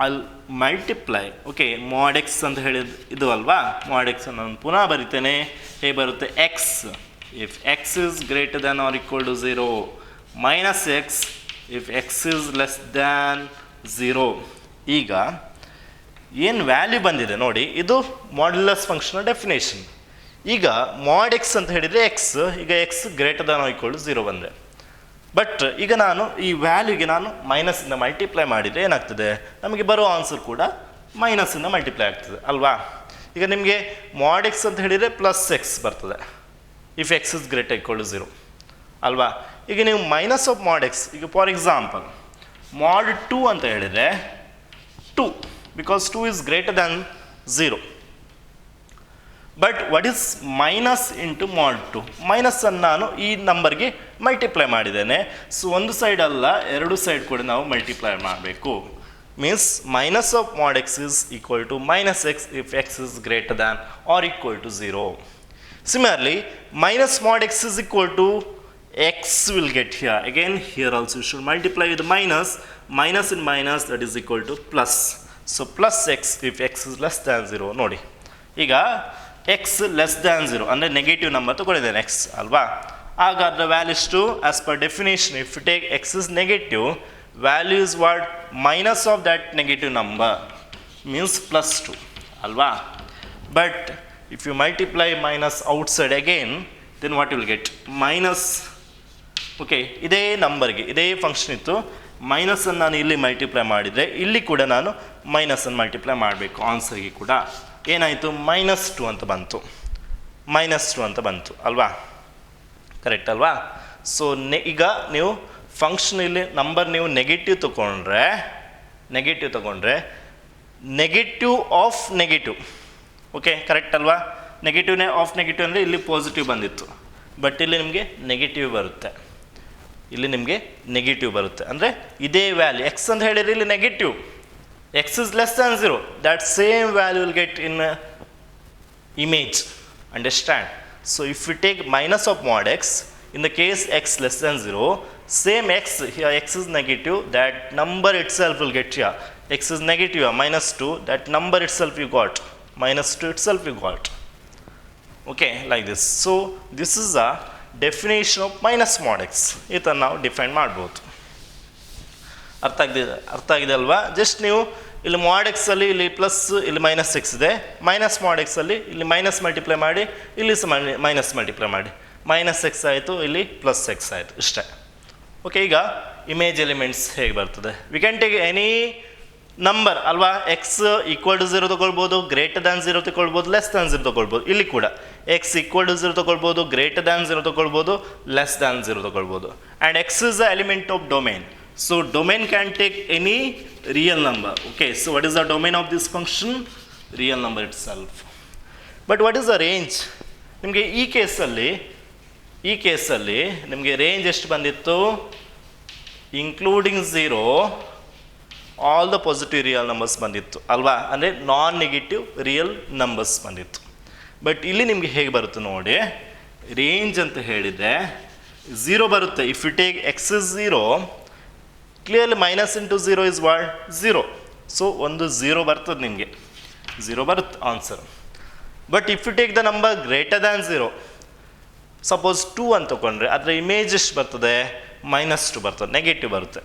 I'll multiply. Okay, mod x ಅಂತ ಹೇಳಿದ ಇದು ಅಲ್ವಾ, mod x ನಾನು ಪುನಃ ಬರಿತೇನೆ. ಹೇಗೆ ಬರುತ್ತೆ? x if x is greater than or equal to 0, minus x if x is less than 0. ಈಗ ಏನು ವ್ಯಾಲ್ಯೂ ಬಂದಿದೆ ನೋಡಿ, ಇದು ಮಾಡ್ಯುಲಸ್ ಫಂಕ್ಷನ್ ಡೆಫಿನೇಷನ್. ಈಗ mod x ಅಂತ ಹೇಳಿದರೆ x, ಈಗ x greater than or equal to 0 ಬಂದರೆ, ಬಟ್ ಈಗ ನಾನು ಈ ವ್ಯಾಲ್ಯೂಗೆ ನಾನು ಮೈನಸ್ಸಿಂದ ಮಲ್ಟಿಪ್ಲೈ ಮಾಡಿದರೆ ಏನಾಗ್ತದೆ? ನಮಗೆ ಬರೋ ಆನ್ಸರ್ ಕೂಡ ಮೈನಸ್ಸಿಂದ ಮಲ್ಟಿಪ್ಲೈ ಆಗ್ತದೆ ಅಲ್ವಾ? ಈಗ ನಿಮಗೆ mod x ಅಂತ ಹೇಳಿದರೆ ಪ್ಲಸ್ ಎಕ್ಸ್ ಬರ್ತದೆ if x is greater equal to 0 ಅಲ್ವಾ? ಈಗ ನೀವು ಮೈನಸ್ ಆಫ್ mod x, ಈಗ ಫಾರ್ ಎಕ್ಸಾಂಪಲ್ mod 2 ಅಂತ ಹೇಳಿದರೆ 2, because 2 is greater than 0. But what is minus into mod 2? ಮೈನಸ್ಸನ್ನು ನಾನು ಈ ನಂಬರ್ಗೆ ಮಲ್ಟಿಪ್ಲೈ ಮಾಡಿದ್ದೇನೆ. ಸೊ ಒಂದು ಸೈಡ್ ಅಲ್ಲ, ಎರಡು ಸೈಡ್ ಕೂಡ ನಾವು ಮಲ್ಟಿಪ್ಲೈ ಮಾಡಬೇಕು. Means minus of mod x is equal to minus x if x is greater than or equal to 0. Similarly, minus mod x is equal to x will get here. Again, here also you should multiply with minus. Minus in minus, that is equal to plus. So plus x if x is less than 0. ನೋಡಿ, ಈಗ x less than 0 ಅಂದರೆ negative number ತಗೊಂಡಿದ್ದೇನೆ x ಅಲ್ವಾ? ಆಗ ಅದರ values to as per definition if you take x is negative, value is what? Minus of that negative number means plus 2 ಅಲ್ವಾ? But if you multiply minus outside again, then what will get? Minus. Okay, ಇದೇ ನಂಬರ್ಗೆ ಇದೇ function ಇತ್ತು, ಮೈನಸನ್ನು ನಾನು ಇಲ್ಲಿ multiply ಮಾಡಿದರೆ ಇಲ್ಲಿ ಕೂಡ ನಾನು ಮೈನಸನ್ನು ಮಲ್ಟಿಪ್ಲೈ ಮಾಡಬೇಕು ಆನ್ಸರ್ಗೆ ಕೂಡ. ಏನಾಯಿತು? ಮೈನಸ್ 2 ಅಂತ ಬಂತು, ಮೈನಸ್ 2 ಅಂತ ಬಂತು ಅಲ್ವಾ? ಕರೆಕ್ಟ್ ಅಲ್ವಾ? ಸೊ ಈಗ ನೀವು ಫಂಕ್ಷನ್ ಇಲ್ಲಿ ನಂಬರ್ ನೀವು ನೆಗೆಟಿವ್ ತಗೊಂಡ್ರೆ negative of negative. Okay, correct ಅಲ್ವಾ? ನೆಗೆಟಿವ್ನೇ ಆಫ್ ನೆಗೆಟಿವ್ ಅಂದರೆ ಇಲ್ಲಿ ಪಾಸಿಟಿವ್ ಬಂದಿತ್ತು, ಬಟ್ ಇಲ್ಲಿ ನಿಮಗೆ ನೆಗೆಟಿವ್ ಬರುತ್ತೆ, ಇಲ್ಲಿ ನಿಮಗೆ ನೆಗೆಟಿವ್ ಬರುತ್ತೆ. ಅಂದರೆ ಇದೇ ವ್ಯಾಲ್ಯೂ ಎಕ್ಸ್ ಅಂತ ಹೇಳಿದರೆ ಇಲ್ಲಿ negative, x is less than 0, that same value will get in image. Understand? So if we take minus of mod x, in the case x less than 0, same x, here x is negative, that number itself will get here. X is negative, minus 2, that number itself you got, minus 2 itself you got. Okay, like this. So this is the definition of minus mod x. ಇದನ್ನು ನಾವು define ಮಾಡ್ಬೋದು. ಅರ್ಥ ಆಗಿದೆ ಅಲ್ವಾ? Just ನೀವು ಇಲ್ಲಿ mod x ಅಲ್ಲಿ ಇಲ್ಲಿ ಪ್ಲಸ್ ಇಲ್ಲಿ ಮೈನಸ್ ಎಕ್ಸ್ ಇದೆ, ಮೈನಸ್ mod x ಅಲ್ಲಿ ಇಲ್ಲಿ ಮೈನಸ್ ಮಲ್ಟಿಪ್ಲೈ ಮಾಡಿ ಇಲ್ಲಿ ಸಹ ಮೈನಸ್ ಮಲ್ಟಿಪ್ಲೈ ಮಾಡಿ, ಮೈನಸ್ ಎಕ್ಸ್ ಆಯಿತು, ಇಲ್ಲಿ ಪ್ಲಸ್ ಎಕ್ಸ್ ಆಯಿತು, ಇಷ್ಟೇ. ಓಕೆ, ಈಗ ಇಮೇಜ್ ಎಲಿಮೆಂಟ್ಸ್ ಹೇಗೆ ಬರ್ತದೆ? We can take any number ಅಲ್ವಾ? ಎಕ್ಸ್ ಈಕ್ವಲ್ ಟು 0 ತೊಗೊಳ್ಬೋದು, ಗ್ರೇಟರ್ ದ್ಯಾನ್ 0 ತೊಗೊಳ್ಬೋದು, ಲೆಸ್ ದ್ಯಾನ್ 0 ತೊಗೊಳ್ಬೋದು. ಇಲ್ಲಿ ಕೂಡ ಎಕ್ಸ್ ಈಕ್ವಲ್ ಟು 0 ತೊಗೊಳ್ಬೋದು, ಗ್ರೇಟರ್ ದ್ಯಾನ್ 0 ತೊಗೊಳ್ಬೋದು, ಲೆಸ್ ದ್ಯಾನ್ 0 ತೊಗೊಳ್ಬೋದು. And X is the element of domain. So domain can take any real number. Okay, so what is the domain of this function? Real number itself. But what is the range? ನಿಮಗೆ ಈ ಕೇಸಲ್ಲಿ ನಿಮಗೆ range ಎಷ್ಟು ಬಂದಿತ್ತು? Including 0 all the positive real numbers ಬಂದಿತ್ತು ಅಲ್ವಾ? ಅಂದರೆ ನಾನ್ negative real numbers ಬಂದಿತ್ತು. ಬಟ್ ಇಲ್ಲಿ ನಿಮಗೆ ಹೇಗೆ ಬರುತ್ತೆ ನೋಡಿ, ರೇಂಜ್ ಅಂತ ಹೇಳಿದರೆ 0 ಬರುತ್ತೆ. If you take x is 0, clearly minus into 0 is what? 0. ಸೊ ಒಂದು 0 ಬರ್ತದೆ, ನಿಮಗೆ 0 ಬರುತ್ತೆ answer. But if you take the number greater than 0, suppose 2 ಅಂತ ತಗೊಂಡ್ರೆ ಅದರ ಇಮೇಜ್ ಎಷ್ಟು ಬರ್ತದೆ? -2 ಬರ್ತದೆ, ನೆಗೆಟಿವ್ ಬರುತ್ತೆ.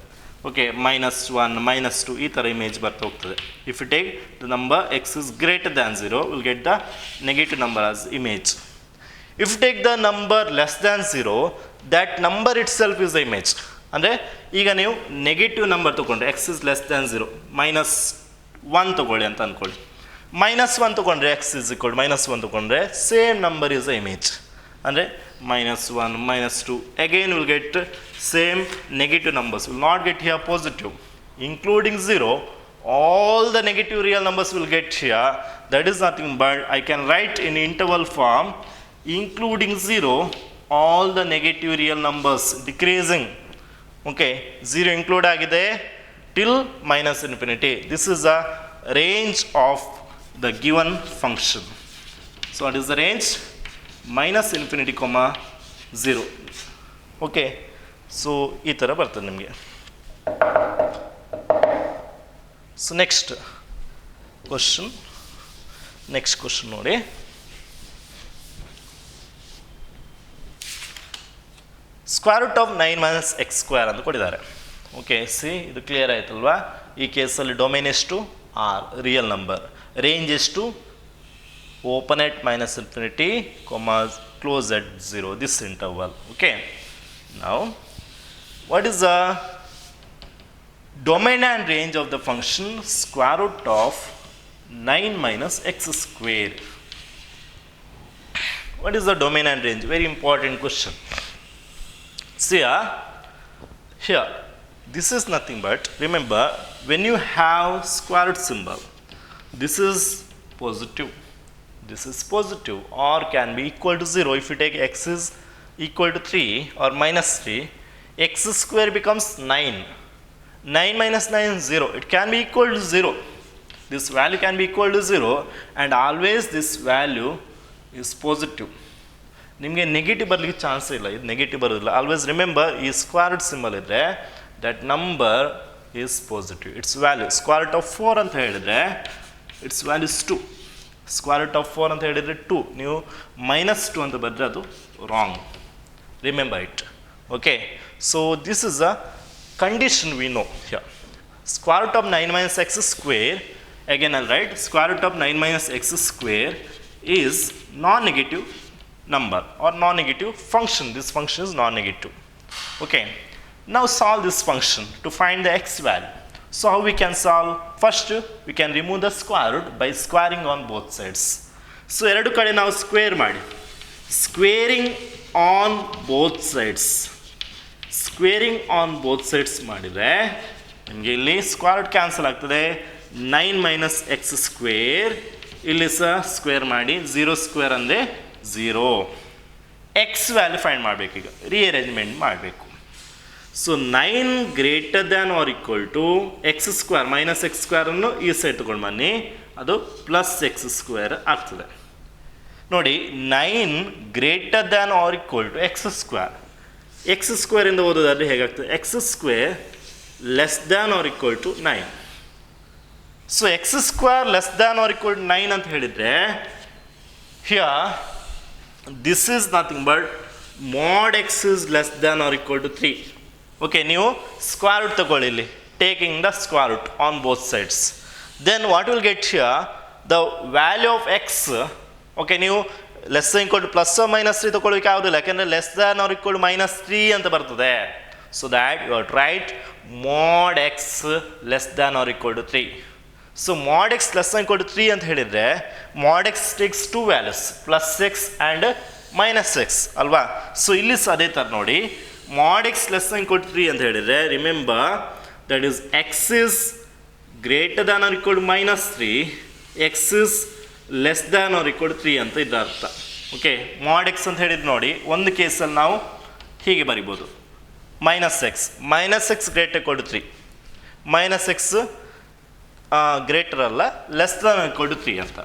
ಓಕೆ, -1 -2 ಈ ಥರ ಇಮೇಜ್ ಬರ್ತಾ ಹೋಗ್ತದೆ. If you take the number x is greater than 0 will get the negative number as image. If you take the number less than 0 that number itself is the image. ಅಂದರೆ ಈಗ ನೀವು negative number ತೊಗೊಂಡ್ರೆ x is less than 0, -1 ತೊಗೊಳ್ಳಿ ಅಂತ ಅಂದ್ಕೊಳ್ಳಿ. -1 ತೊಗೊಂಡ್ರೆ x is equal -1 ತೊಗೊಂಡ್ರೆ same number is the image. ಅಂದರೆ -1 -2 again will get same negative numbers, will not get here positive, including 0 all the negative real numbers will get here. That is nothing but I can write in interval form including 0 all the negative real numbers decreasing. Okay, 0 include agide till -infinity. This is the range of the given function. So what is the range? -infinity, 0. Okay, so ಈ ಥರ ಬರ್ತದೆ ನಿಮಗೆ. So next question ನೋಡಿ. Square root of 9 - x² ಅಂತ ಕೊಟ್ಟಿದ್ದಾರೆ. Okay, C ಇದು clear ಆಯ್ತಲ್ವಾ? ಈ ಕೇಸಲ್ಲಿ ಡೊಮೇನ್ ಎಷ್ಟು? R, real number. ರೇಂಜ್ ಎಷ್ಟು? open at -infinity, close at 0, this interval. Okay, now what is the domain and range of the function square root of 9 - x²? What is the domain and range? Very important question. See here this is nothing but, remember, when you have square root symbol, this is positive, this is positive, or can be equal to 0. If you take x is equal to 3 or -3, x² becomes 9. 9 - 9 is 0. It can be equal to 0. This value can be equal to 0, and always this value is positive. ನಿಮಗೆ negative ಬರಲಿಕ್ಕೆ chance ಇಲ್ಲ, ಇದು negative ಬರೋದಿಲ್ಲ. Always remember, ಈ square root symbol ಇದ್ದರೆ that number is positive. Its value square root of 4 ಅಂತ ಹೇಳಿದರೆ its values 2. Square root of 4 ಅಂತ ಹೇಳಿದರೆ 2. ನೀವು -2 ಅಂತ ಬರೆದ್ರೆ ಅದು wrong. Remember it. Okay, so this is a condition we know here. Square root of 9 - x², again I'll write square root of 9 - x² is non-negative number or non-negative function. This function is non-negative. Okay, now solve this function to find the x value. So how we can solve? First we can remove the square root by squaring on both sides. So ಎರಡು ಕಡೆ ನಾವು square ಮಾಡಿ, squaring on both sides, squaring on both sides ಮಾಡಿದರೆ ನಿಮಗೆ ಇಲ್ಲಿ square root cancel ಆಗ್ತದೆ. 9 - x², ಇಲ್ಲಿ ಸಹ ಸ್ಕ್ವೇರ್ ಮಾಡಿ, 0² ಅಂದರೆ 0. ಎಕ್ಸ್ ವ್ಯಾಲ್ಯೂ ಫೈಂಡ್ ಮಾಡಬೇಕು. ಈಗ ರಿಅರೇಂಜ್ಮೆಂಟ್ ಮಾಡಬೇಕು. So 9 greater than or equal to x², -x² ಅನ್ನು ಈ ಸೈಡ್ ತೊಗೊಂಡು ಬನ್ನಿ, ಅದು +x² ಆಗ್ತದೆ. ನೋಡಿ, 9 greater than or equal to x². x² ಇಂದ ಓದೋದಾದ್ರೆ ಹೇಗಾಗ್ತದೆ? x² less than or equal to 9. So x² less than or equal to 9 ಅಂತ ಹೇಳಿದರೆ here this is nothing but mod x is less than or equal to 3. Okay, ನೀವು square root ತಗೊಳ್ಳಿ ಇಲ್ಲಿ, taking the square root on both sides. Then what will get here? The value of x. Okay, ನೀವು less than equal to +or -3 ತಗೊಳ್ಳಿಕ್ಕೆ ಆಗೋದಿಲ್ಲ, ಯಾಕೆಂದರೆ less than or equal to -3 ಅಂತ ಬರ್ತದೆ. So that you write mod x less than or equal to 3. So mod x less than equal to 3 ಅಂತ ಹೇಳಿದರೆ mod x takes 2 values, +x and -x ಅಲ್ವಾ? So ಇಲ್ಲಿ ಸಹ ಅದೇ ಥರ ನೋಡಿ, mod x less than equal to 3 ಅಂತ ಹೇಳಿದರೆ remember that is x is greater than or equal to -3, x is less than or equal to 3 ಅಂತ ಇದರ ಅರ್ಥ. ಓಕೆ, mod x ಅಂತ ಹೇಳಿದ್ದು ನೋಡಿ, ಒಂದು ಕೇಸಲ್ಲಿ ನಾವು ಹೀಗೆ ಬರಿಬೋದು, -x greater equal to 3, -x greater ಅಲ್ಲ, ಲೆಸ್ ದ್ಯಾನ್ ಈಕ್ವಲ್ ಟು 3 ಅಂತ.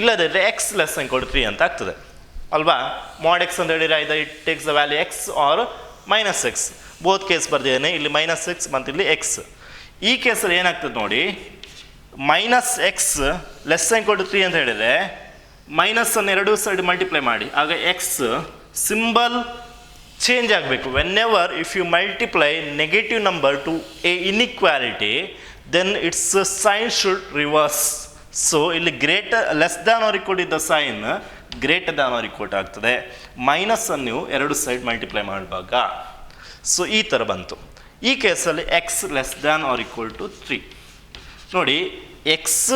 ಇಲ್ಲದಿದ್ದರೆ X less than equal to 3 ಅಂತ ಆಗ್ತದೆ ಅಲ್ವಾ? mod x ಅಂತ ಹೇಳಿದರೆ either it takes the value x or -x. Both case ಬರ್ದಿದ್ದೇನೆ, ಇಲ್ಲಿ -x ಮತ್ತು ಇಲ್ಲಿ x. ಈ ಕೇಸಲ್ಲಿ ಏನಾಗ್ತದೆ ನೋಡಿ, -x less than equal to 3 ಅಂತ ಹೇಳಿದರೆ ಮೈನಸ್ ಅನ್ನು ಎರಡೂ ಸೈಡ್ ಮಲ್ಟಿಪ್ಲೈ ಮಾಡಿ, ಆಗ x ಸಿಂಬಲ್ ಚೇಂಜ್ ಆಗಬೇಕು. Whenever if you multiply negative number to a inequality then its sign should reverse. So ಇಲ್ಲಿ ಲೆಸ್ ದ್ಯಾನ್ ಆರ್ ಈಕ್ವಲ್ ಇದ್ದ sign greater than or equal ಆಗ್ತದೆ. ಮೈನಸ್ಸನ್ನು ನೀವು ಎರಡು ಸೈಡ್ ಮಲ್ಟಿಪ್ಲೈ ಮಾಡುವಾಗ. ಸೊ ಈ ಥರ ಬಂತು. ಈ ಕೇಸಲ್ಲಿ x less than or equal to 3. ನೋಡಿ, ಎಕ್ಸ್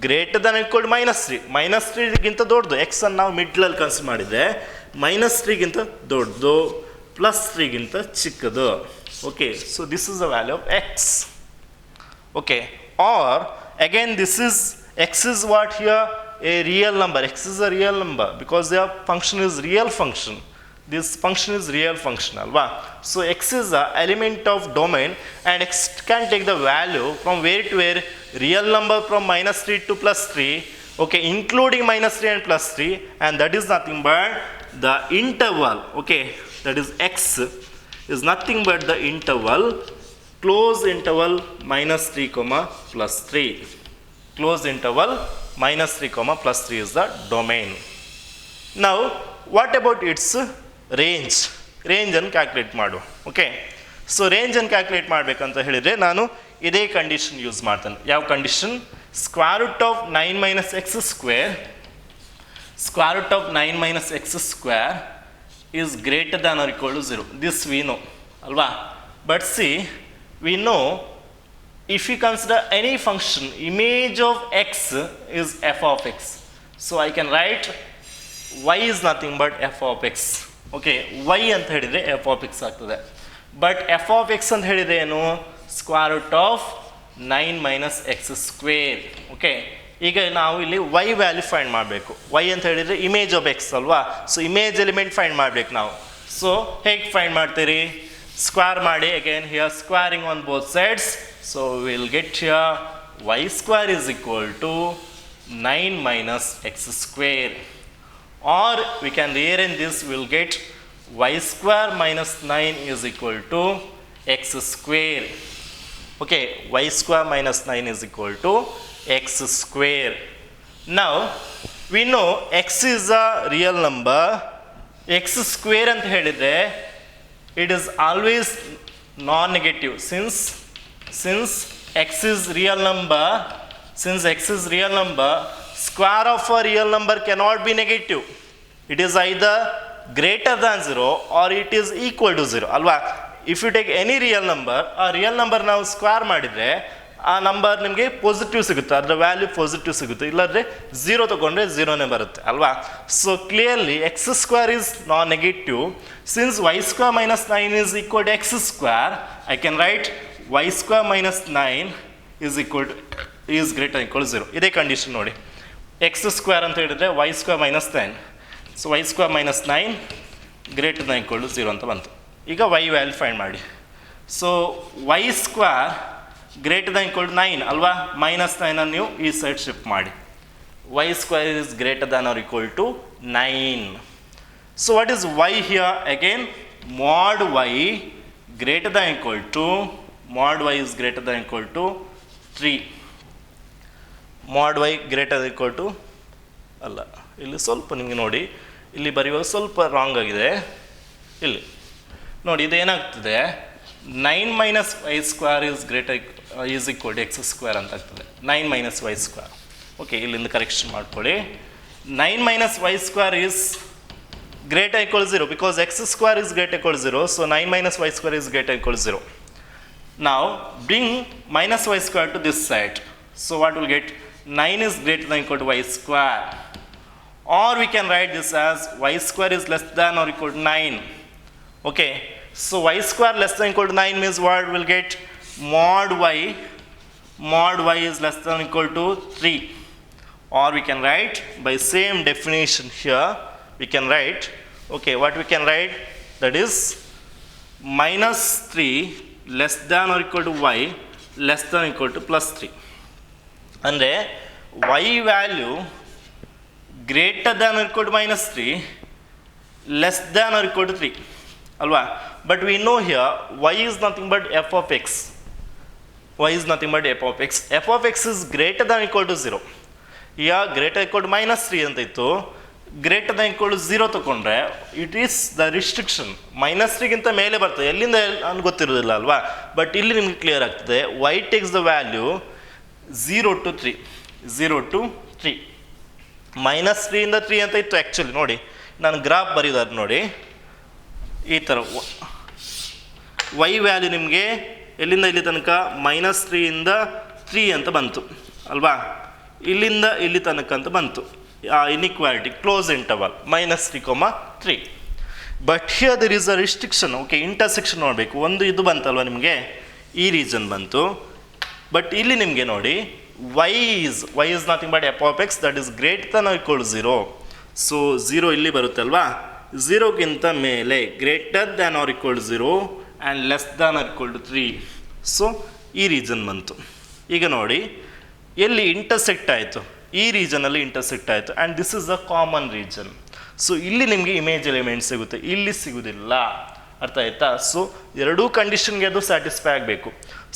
ಗ್ರೇಟರ್ ದ್ಯಾನ್ ಈಕ್ವಲ್ -3. -3ಗಿಂತ ದೊಡ್ಡದು. ಎಕ್ಸನ್ನು ನಾವು ಮಿಡ್ಲಲ್ಲಿ ಕನ್ಸಿಡರ್ ಮಾಡಿದರೆ -3ಗಿಂತ ದೊಡ್ಡದು, +3ಗಿಂತ ಚಿಕ್ಕದು. Okay, so this is the value of x. Okay, R again this is x is what here? A real number. X is a real number because their function is real function. This function is real function, alva. So x is the element of domain and x can take the value from where to where? Real number from -3 to +3. Okay, including -3 and +3, and that is nothing but the interval. Okay, that is x is nothing but the interval, closed interval -3, +3. Closed interval -3, +3 is the domain. Now what about its range? Range ಅನ್ನು calculate ಮಾಡು. Okay, so range ಅನ್ನು calculate ಮಾಡಬೇಕಂತ ಹೇಳಿದರೆ ನಾನು ಇದೇ condition use ಮಾಡ್ತೇನೆ. ಯಾವ condition? Square root of 9 - x square, square root of 9 - x square is greater than or equal to 0. This we know, alva. But see, we know if we consider any function, image of x is f of x. So I can write y is nothing but f of x. Okay, y ಅಂತ ಹೇಳಿದರೆ f of x ಆಗ್ತದೆ. But f of x ಅಂತ ಹೇಳಿದರೆ ಏನು? Square root of 9 - x square. Okay, ಈಗ ನಾವು ಇಲ್ಲಿ y value find ಮಾಡಬೇಕು. y ಅಂತ ಹೇಳಿದರೆ ಇಮೇಜ್ ಆಫ್ x ಅಲ್ವಾ? ಸೊ ಇಮೇಜ್ ಎಲಿಮೆಂಟ್ ಫೈಂಡ್ ಮಾಡಬೇಕು ನಾವು. ಸೊ ಹೇಗೆ ಫೈಂಡ್ ಮಾಡ್ತೀರಿ? ಸ್ಕ್ವೇರ್ ಮಾಡಿ, again here squaring on both sides. So we will get here y square is equal to 9 - x square, or we can rearrange this. We will get y square - 9 is equal to x square. Okay, y square - 9 is equal to x square. Now we know x is a real number. X square ಅಂತ ಹೇಳಿದರೆ it is always non-negative. Since x is real number, square of a real number cannot be negative. It is either greater than 0 or it is equal to 0, alva. If you take any real number, a real number ನಾವು square ಮಾಡಿದರೆ ಆ number ನಿಮಗೆ positive ಸಿಗುತ್ತೆ, ಅದರ value positive ಸಿಗುತ್ತೆ. ಇಲ್ಲಾಂದರೆ 0 ತಗೊಂಡ್ರೆ 0ನೇ ಬರುತ್ತೆ, ಅಲ್ವಾ? So clearly X square is non negative. Since y square - 9 is equal to x square, I can write y square - 9 is greater than equal to 0. ಇದೇ ಕಂಡೀಷನ್ ನೋಡಿ. ಎಕ್ಸ್ ಸ್ಕ್ವೇರ್ ಅಂತ ಹೇಳಿದರೆ y square - 9. So y square - 9 greater than equal to 0 ಅಂತ ಬಂತು. ಈಗ y value find ಮಾಡಿ. So y square greater than equal to 9 ಅಲ್ವಾ? -9 ನೀವು ಈ ಸೈಡ್ ಶಿಫ್ಟ್ ಮಾಡಿ. y square is greater than or equal to 9. So what is y here? Again, mod y greater than equal to, mod y is greater than equal to 3. mod y greater than equal to ಅಲ್ಲ, ಇಲ್ಲಿ ಸ್ವಲ್ಪ ನಿಮಗೆ ನೋಡಿ, ಇಲ್ಲಿ ಬರೆಯುವಾಗ ಸ್ವಲ್ಪ wrong ಆಗಿದೆ. ಇಲ್ಲಿ ನೋಡಿ, ಇದೇನಾಗ್ತದೆ? 9 - y square is equal to x square ಅಂತ ಆಗ್ತದೆ. 9 - y square. ಓಕೆ, ಇಲ್ಲಿಂದ ಕರೆಕ್ಷನ್ ಮಾಡ್ಕೊಳ್ಳಿ. 9 - y square is greater equal to 0 because x square is greater equal to 0. So 9 - y square is greater equal to 0. Now bring -y square to this side. So what will get? 9 is greater than equal to y square. Or we can write this as y square is less than or equal to 9. Okay, so y square less than equal to 9 means what will get? Mod y is less than equal to 3. Or we can write by same definition here, we can write, okay, what we can write? That is -3 less than or equal to y less than or equal to +3. ಅಂದರೆ y value greater than or equal to -3, less than or equal to 3, alva. But we know here y is nothing but f of x. Y is nothing but f of x. F of x is greater than or equal to 0. Here greater equal to -3 ಅಂತ ಇತ್ತು, greater than equal to 0 ತಗೊಂಡ್ರೆ it is the restriction. -3ಗಿಂತ ಮೇಲೆ ಬರ್ತದೆ, ಎಲ್ಲಿಂದ ನನ್ಗೆ ಗೊತ್ತಿರೋದಿಲ್ಲ ಅಲ್ವಾ. But ಇಲ್ಲಿ ನಿಮ್ಗೆ ಕ್ಲಿಯರ್ ಆಗ್ತದೆ. y takes the value 0 to 3, 0 to 3. -3 ಇಂದ 3 ಅಂತ ಇತ್ತು ಆ್ಯಕ್ಚುಲಿ. ನೋಡಿ ನಾನು ಗ್ರಾಫ್ ಬರೀದಾರೆ ನೋಡಿ, ಈ ಥರ y ವ್ಯಾಲ್ಯೂ ನಿಮಗೆ ಎಲ್ಲಿಂದ ಇಲ್ಲಿ ತನಕ -3 ಇಂದ 3 ಅಂತ ಬಂತು ಅಲ್ವಾ, ಇಲ್ಲಿಂದ ಇಲ್ಲಿ ತನಕ ಅಂತ ಬಂತು. Inequality close interval -3, 3. But here there is a restriction. Okay, intersection ನೋಡಬೇಕು. ಒಂದು ಇದು ಬಂತಲ್ವ ನಿಮಗೆ, ಈ ರೀಸನ್ ಬಂತು. ಬಟ್ ಇಲ್ಲಿ ನಿಮಗೆ ನೋಡಿ y is nothing but f of x that is greater than or equal to 0. So 0 ಇಲ್ಲಿ ಬರುತ್ತಲ್ವಾ, 0ಗಿಂತ ಮೇಲೆ greater than or equal to 0 and less than or equal to 3. So ಈ ರೀಸನ್ ಬಂತು. ಈಗ ನೋಡಿ ಎಲ್ಲಿ ಇಂಟರ್ಸೆಕ್ಟ್ ಆಯಿತು, ಈ ರೀಜನಲ್ಲಿ ಇಂಟರ್ಸೆಕ್ಟ್ ಆಯಿತು and this is a common region. So ಇಲ್ಲಿ ನಿಮಗೆ ಇಮೇಜ್ ಎಲಿಮೆಂಟ್ ಸಿಗುತ್ತೆ, ಇಲ್ಲಿ ಸಿಗುವುದಿಲ್ಲ. ಅರ್ಥ ಆಯ್ತಾ? ಸೊ ಎರಡೂ ಕಂಡೀಷನ್ಗೆ ಅದು ಸ್ಯಾಟಿಸ್ಫೈ ಆಗಬೇಕು.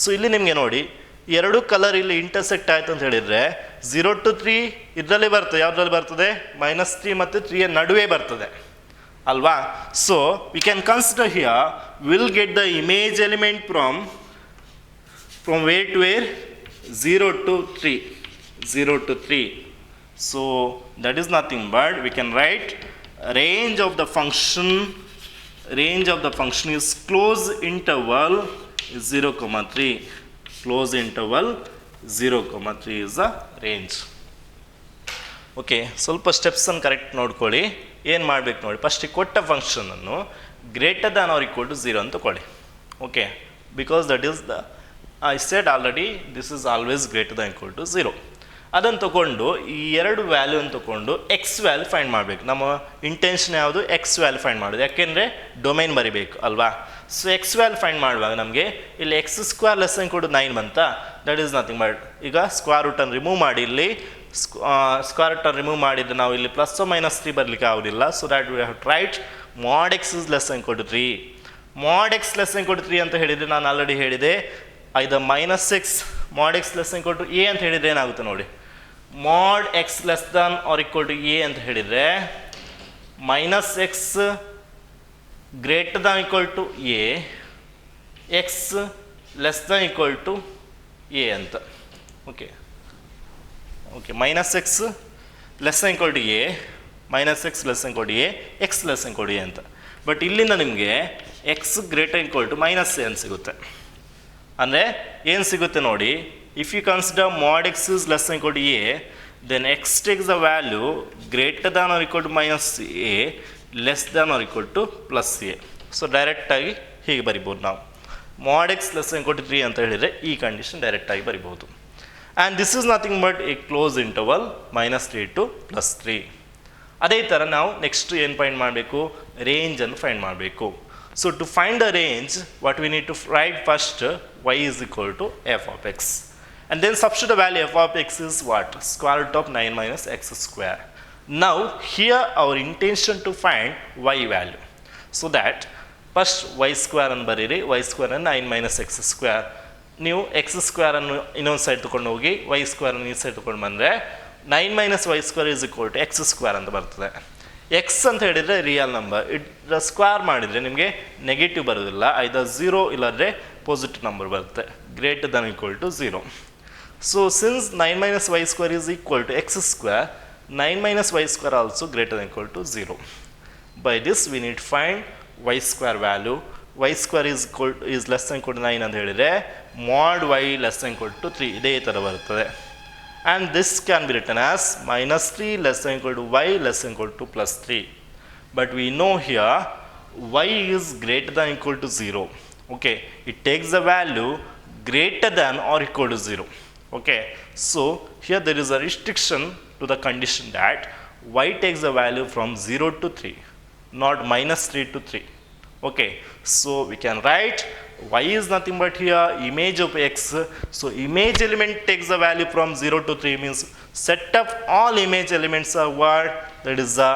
ಸೊ ಇಲ್ಲಿ ನಿಮಗೆ ನೋಡಿ ಎರಡು ಕಲರ್ ಇಲ್ಲಿ ಇಂಟರ್ಸೆಕ್ಟ್ ಆಯಿತು ಅಂತ ಹೇಳಿದರೆ 0 to 3 ಇದರಲ್ಲಿ ಬರ್ತದೆ. ಯಾವುದ್ರಲ್ಲಿ ಬರ್ತದೆ? -3 ಮತ್ತು 3ಯ ನಡುವೆ ಬರ್ತದೆ ಅಲ್ವಾ. So we can consider here will get the image element from where to where 0 to 3. 0 to 3. So that is nothing but we can write range of the function is close interval 0, 3. Close interval 0, 3 is the range. Okay, ಸ್ವಲ್ಪ ಸ್ಟೆಪ್ಸನ್ನು correct ನೋಡ್ಕೊಳ್ಳಿ. ಏನು ಮಾಡಬೇಕು ನೋಡಿ, ಫಸ್ಟಿಗೆ ಕೊಟ್ಟ ಫಂಕ್ಷನನ್ನು greater than or equal to 0 ಅಂತ ಕೊಡಿ. Okay, because that is the I said already this is always greater than equal to 0. ಅದನ್ನು ತೊಗೊಂಡು ಈ ಎರಡು ವ್ಯಾಲ್ಯೂನ ತೊಗೊಂಡು ಎಕ್ಸ್ ವ್ಯಾಲ್ಯೂ ಫೈಂಡ್ ಮಾಡಬೇಕು. ನಮ್ಮ ಇಂಟೆನ್ಷನ್ ಯಾವುದು? ಎಕ್ಸ್ ವ್ಯಾಲ್ಯೂ ಫೈಂಡ್ ಮಾಡೋದು. ಯಾಕೆಂದರೆ ಡೊಮೈನ್ ಬರಿಬೇಕು ಅಲ್ವಾ. ಸೊ ಎಕ್ಸ್ ವ್ಯಾಲ್ಯೂ ಫೈಂಡ್ ಮಾಡುವಾಗ ನಮಗೆ ಇಲ್ಲಿ x² less than equal to 9 ಬಂತ. ದಟ್ ಈಸ್ ನಥಿಂಗ್ ಬಟ್, ಈಗ ಸ್ಕ್ವೇರ್ ರೂಟನ್ನು ರಿಮೂವ್ ಮಾಡಿ, ಇಲ್ಲಿ ಸ್ಕ್ವೇರ್ ರೂಟನ್ನು ರಿಮೂವ್ ಮಾಡಿದರೆ ನಾವು ಇಲ್ಲಿ ಪ್ಲಸ್ -3 ಬರಲಿಕ್ಕೆ ಆಗೋದಿಲ್ಲ. So that we have to write mod x is less than equal to 3. mod x less than equal to 3 ಅಂತ ಹೇಳಿದರೆ ನಾನು ಆಲ್ರೆಡಿ ಹೇಳಿದೆ, ಇದು -6 mod x less than equal to a ಅಂತ ಹೇಳಿದರೆ ಏನಾಗುತ್ತೆ ನೋಡಿ, mod x less than or equal to a ಅಂತ ಹೇಳಿದರೆ -x greater than equal to a, x less than equal to a ಅಂತ. Okay okay, -x less than equal to a, -x less than equal to a, x less than equal to a ಅಂತ. But ಇಲ್ಲಿಂದ ನಿಮಗೆ x greater equal to -a ಅಂತ ಸಿಗುತ್ತೆ. ಅಂದರೆ ಏನು ಸಿಗುತ್ತೆ ನೋಡಿ, if you consider mod x is less than equal to a, then x takes the value greater than or equal to -a, less than or equal to +a. So ಡೈರೆಕ್ಟಾಗಿ ಹೀಗೆ ಬರಿಬೋದು ನಾವು, mod x less than equal to 3 ಅಂತ ಹೇಳಿದರೆ ಈ condition ಡೈರೆಕ್ಟಾಗಿ ಬರಿಬೋದು. And this is nothing but A close interval -3 to +3. ಅದೇ ಥರ ನಾವು ನೆಕ್ಸ್ಟ್ ಏನು ಫೈಂಡ್ ಮಾಡಬೇಕು? ರೇಂಜನ್ನು ಫೈಂಡ್ ಮಾಡಬೇಕು. So to find the range, what we need to write first, y is equal to f of x. And then substitute the value f of x is what? Square root of 9 minus x square. Now here our intention to find y value. So that first y square and bariri, y square and 9 minus x square. ನೀವು x square ಅನ್ನು ಇನ್ನೊಂದು side ತಗೊಂಡು ಹೋಗಿ y square ಅನ್ನು ಈ side ತಗೊಂಡು ಬಂದರೆ 9 minus y square is equal to x square ಅಂತ ಬರ್ತದೆ. ಎಕ್ಸ್ ಅಂತ ಹೇಳಿದರೆ ರಿಯಲ್ ನಂಬರ್, ಇದ್ರ ಸ್ಕ್ವೇರ್ ಮಾಡಿದರೆ ನಿಮಗೆ ನೆಗೆಟಿವ್ ಬರೋದಿಲ್ಲ, ಐದರ್ 0 ಇಲ್ಲಾಂದರೆ ಪಾಸಿಟಿವ್ ನಂಬರ್ ಬರುತ್ತೆ, greater than equal to 0. So since 9 minus y square is equal to x square, 9 minus y square also greater than equal to 0. By this we need to find y square value. y square is less than equal to 9 ಅಂತ ಹೇಳಿದರೆ mod y less than equal to 3 ಇದೇ ಥರ ಬರುತ್ತದೆ. And this can be written as -3 less than equal to y less than equal to +3. But we know here y is greater than equal to 0. Okay, it takes the value greater than or equal to 0. Okay, so here there is a restriction to the condition that y takes the value from 0 to 3, not -3 to 3. Okay, so we can write y is nothing but here image of x. So image element takes the value from 0 to 3 means set of all image elements are what? That is the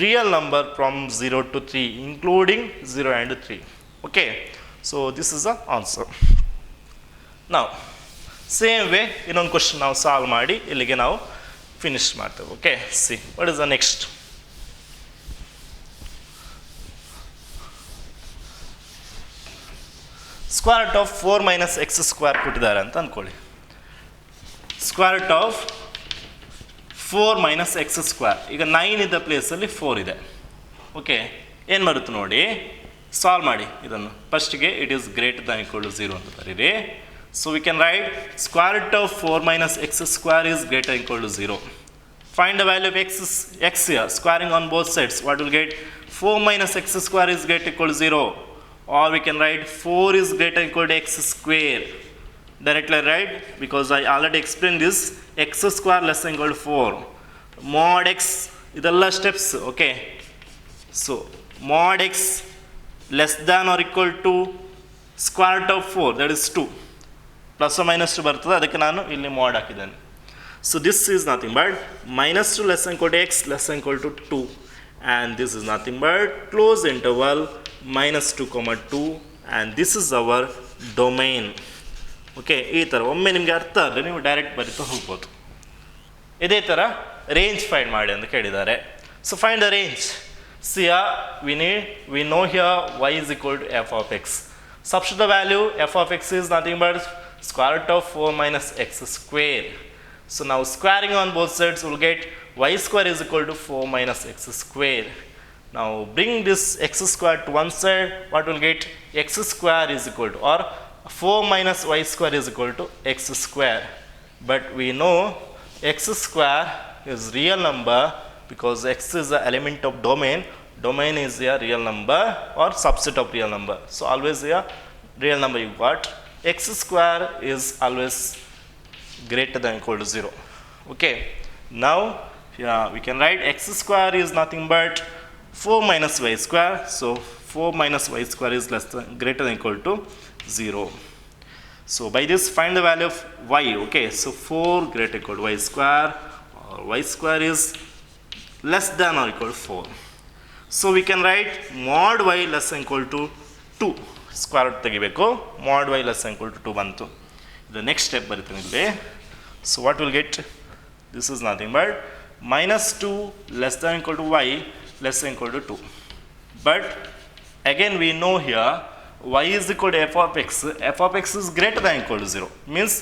real number from 0 to 3 including 0 and 3. Okay, so this is the answer. Now same way ಇನ್ನೊಂದು question ನಾವು solve ಮಾಡಿ ಇಲ್ಲಿಗೆ ನಾವು finish ಮಾಡ್ತೇವೆ. Okay, see what is the next. Square root of 4 minus x square ಕೊಟ್ಟಿದ್ದಾರೆ ಅಂತ ಅಂದ್ಕೊಳ್ಳಿ. Square root of 4 minus x square, ಈಗ 9 ಇದ್ದ ಪ್ಲೇಸಲ್ಲಿ 4 ಇದೆ. ಓಕೆ, ಏನು ಬರುತ್ತೆ ನೋಡಿ, ಸಾಲ್ವ್ ಮಾಡಿ ಇದನ್ನು. ಫಸ್ಟಿಗೆ it is greater than equal to 0 ಅಂತ ಬರೀರಿ. So we can write square root of 4 minus x square is greater than equal to 0. Find the value of x here, squaring on both sides. What will get? 4 minus x square is greater equal to 0. Or we can write 4 is greater equal to x square. Directly right, because I already explained this, x square less than equal to 4. Mod x, idella steps, okay. So mod x less than or equal to square root of 4, that is 2. Plus or minus 2 ಬರ್ತದೆ, ಅದಕ್ಕೆ ನಾನು ಇಲ್ಲಿ mod ಹಾಕಿದ್ದೇನೆ. So this is nothing but minus 2 less than equal to x less than equal to 2, and this is nothing but close interval minus 2 comma 2, and this is our domain. Okay, ಈ ಥರ ಒಮ್ಮೆ ನಿಮಗೆ ಅರ್ಥ ಆದರೆ ನೀವು direct ಬರೀತಾ ಹೋಗ್ಬೋದು. ಇದೇ ಥರ ರೇಂಜ್ ಫೈಂಡ್ ಮಾಡಿ ಅಂತ ಕೇಳಿದ್ದಾರೆ. So find the range. C we know here y is equal to f of x. Substitute the value f of x is nothing but square root of 4 minus x square. So now squaring on both sides will get y square is equal to 4 minus x square. Now bring this x square to one side, what will get? X square is equal to, or 4 minus y square is equal to x square. But we know x square is real number because x is the element of domain. Domain is a real number or subset of real number. So always a real number you got. X square is always greater than equal to 0. Okay, now we can write x square is nothing but 4 minus y square. So 4 minus y square is greater than equal to 0. So by this find the value of y. Okay, so 4 greater equal to y square, or y square is less than or equal to 4. So we can write mod y less than equal to 2. Square root ತೆಗಿಬೇಕು, mod y less than equal to 2 ಬಂತು. The next step ಬರೀತೀನಿ ಇಲ್ಲಿ. So what will get? This is nothing but minus 2 less than equal to y less than equal to 2. But again we know here y is equal to f of x. F of x is greater than equal to 0. Means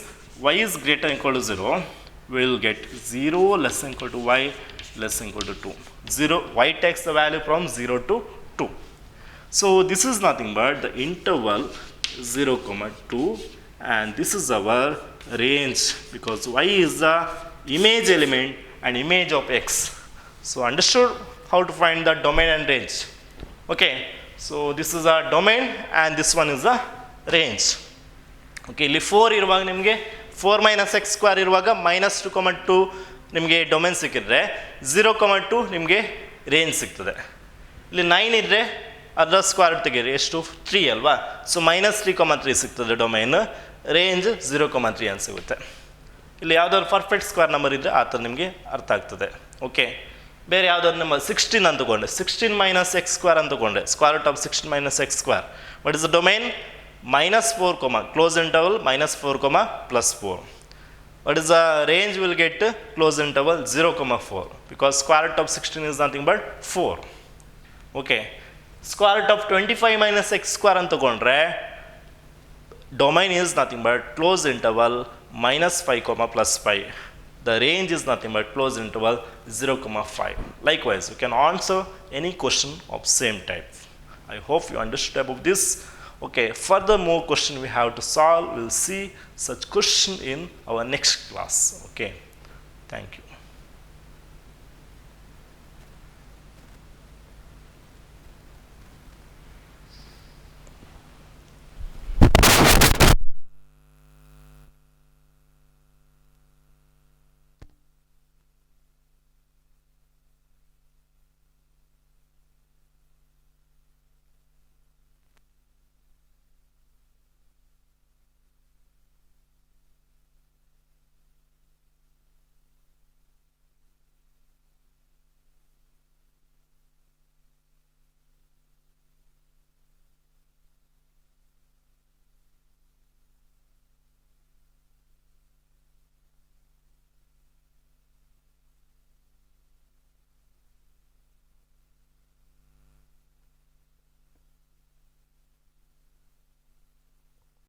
y is greater than equal to 0. We will get 0 less than equal to y less than equal to 2. 0, y takes the value from 0 to 2. So this is nothing but the interval 0 comma 2, and this is our range because y is the image element and image of x. So understood how to find the domain and range. Okay, so this is a domain and this one is a range. Okay, ಇಲ್ಲಿ 4 ಇರುವಾಗ ನಿಮಗೆ 4 minus x square ಇರುವಾಗ minus 2 comma 2 ನಿಮಗೆ domain ಸಿಕ್ಕಿದ್ರೆ 0 comma 2 ನಿಮಗೆ range ಸಿಗ್ತದೆ. ಇಲ್ಲಿ 9 ಇದ್ದರೆ ಅದರ ಸ್ಕ್ವೇರ್ ರೂಟ್ ತೆಗೀರಿ, ಎಷ್ಟು? 3 ಅಲ್ವಾ? ಸೊ minus 3 comma 3 ಸಿಗ್ತದೆ ಡೊಮೈನ್, ರೇಂಜ್ 0 comma 3 ಅಂತ ಸಿಗುತ್ತೆ. ಇಲ್ಲಿ ಯಾವುದಾದ್ರು ಪರ್ಫೆಕ್ಟ್ ಸ್ಕ್ವೇರ್ ನಂಬರ್ ಇದ್ದರೆ ಆ ಥರ ನಿಮಗೆ ಅರ್ಥ ಆಗ್ತದೆ. ಓಕೆ, ಬೇರೆ ಯಾವುದಾದ್ರು ನಂಬರ್ 16 ಅಂತ ತಗೊಂಡೆ, 16 minus x square ಅಂತ ತಗೊಂಡೆ, square root of 16 minus x square. What is the domain? minus 4 comma close interval minus 4 comma plus 4. What is the range? Will get close interval 0 comma 4 because square root of 16 is nothing but 4. Okay, square root of 25 minus x square ಅಂತ ತಗೊಂಡ್ರೆ domain is nothing but close interval minus 5 comma plus 5. The range is nothing but close interval 0 comma 5. Likewise, you can answer any question of same type. I hope you understood about this. Okay, further more question we have to solve. We'll see such question in our next class. Okay, thank you.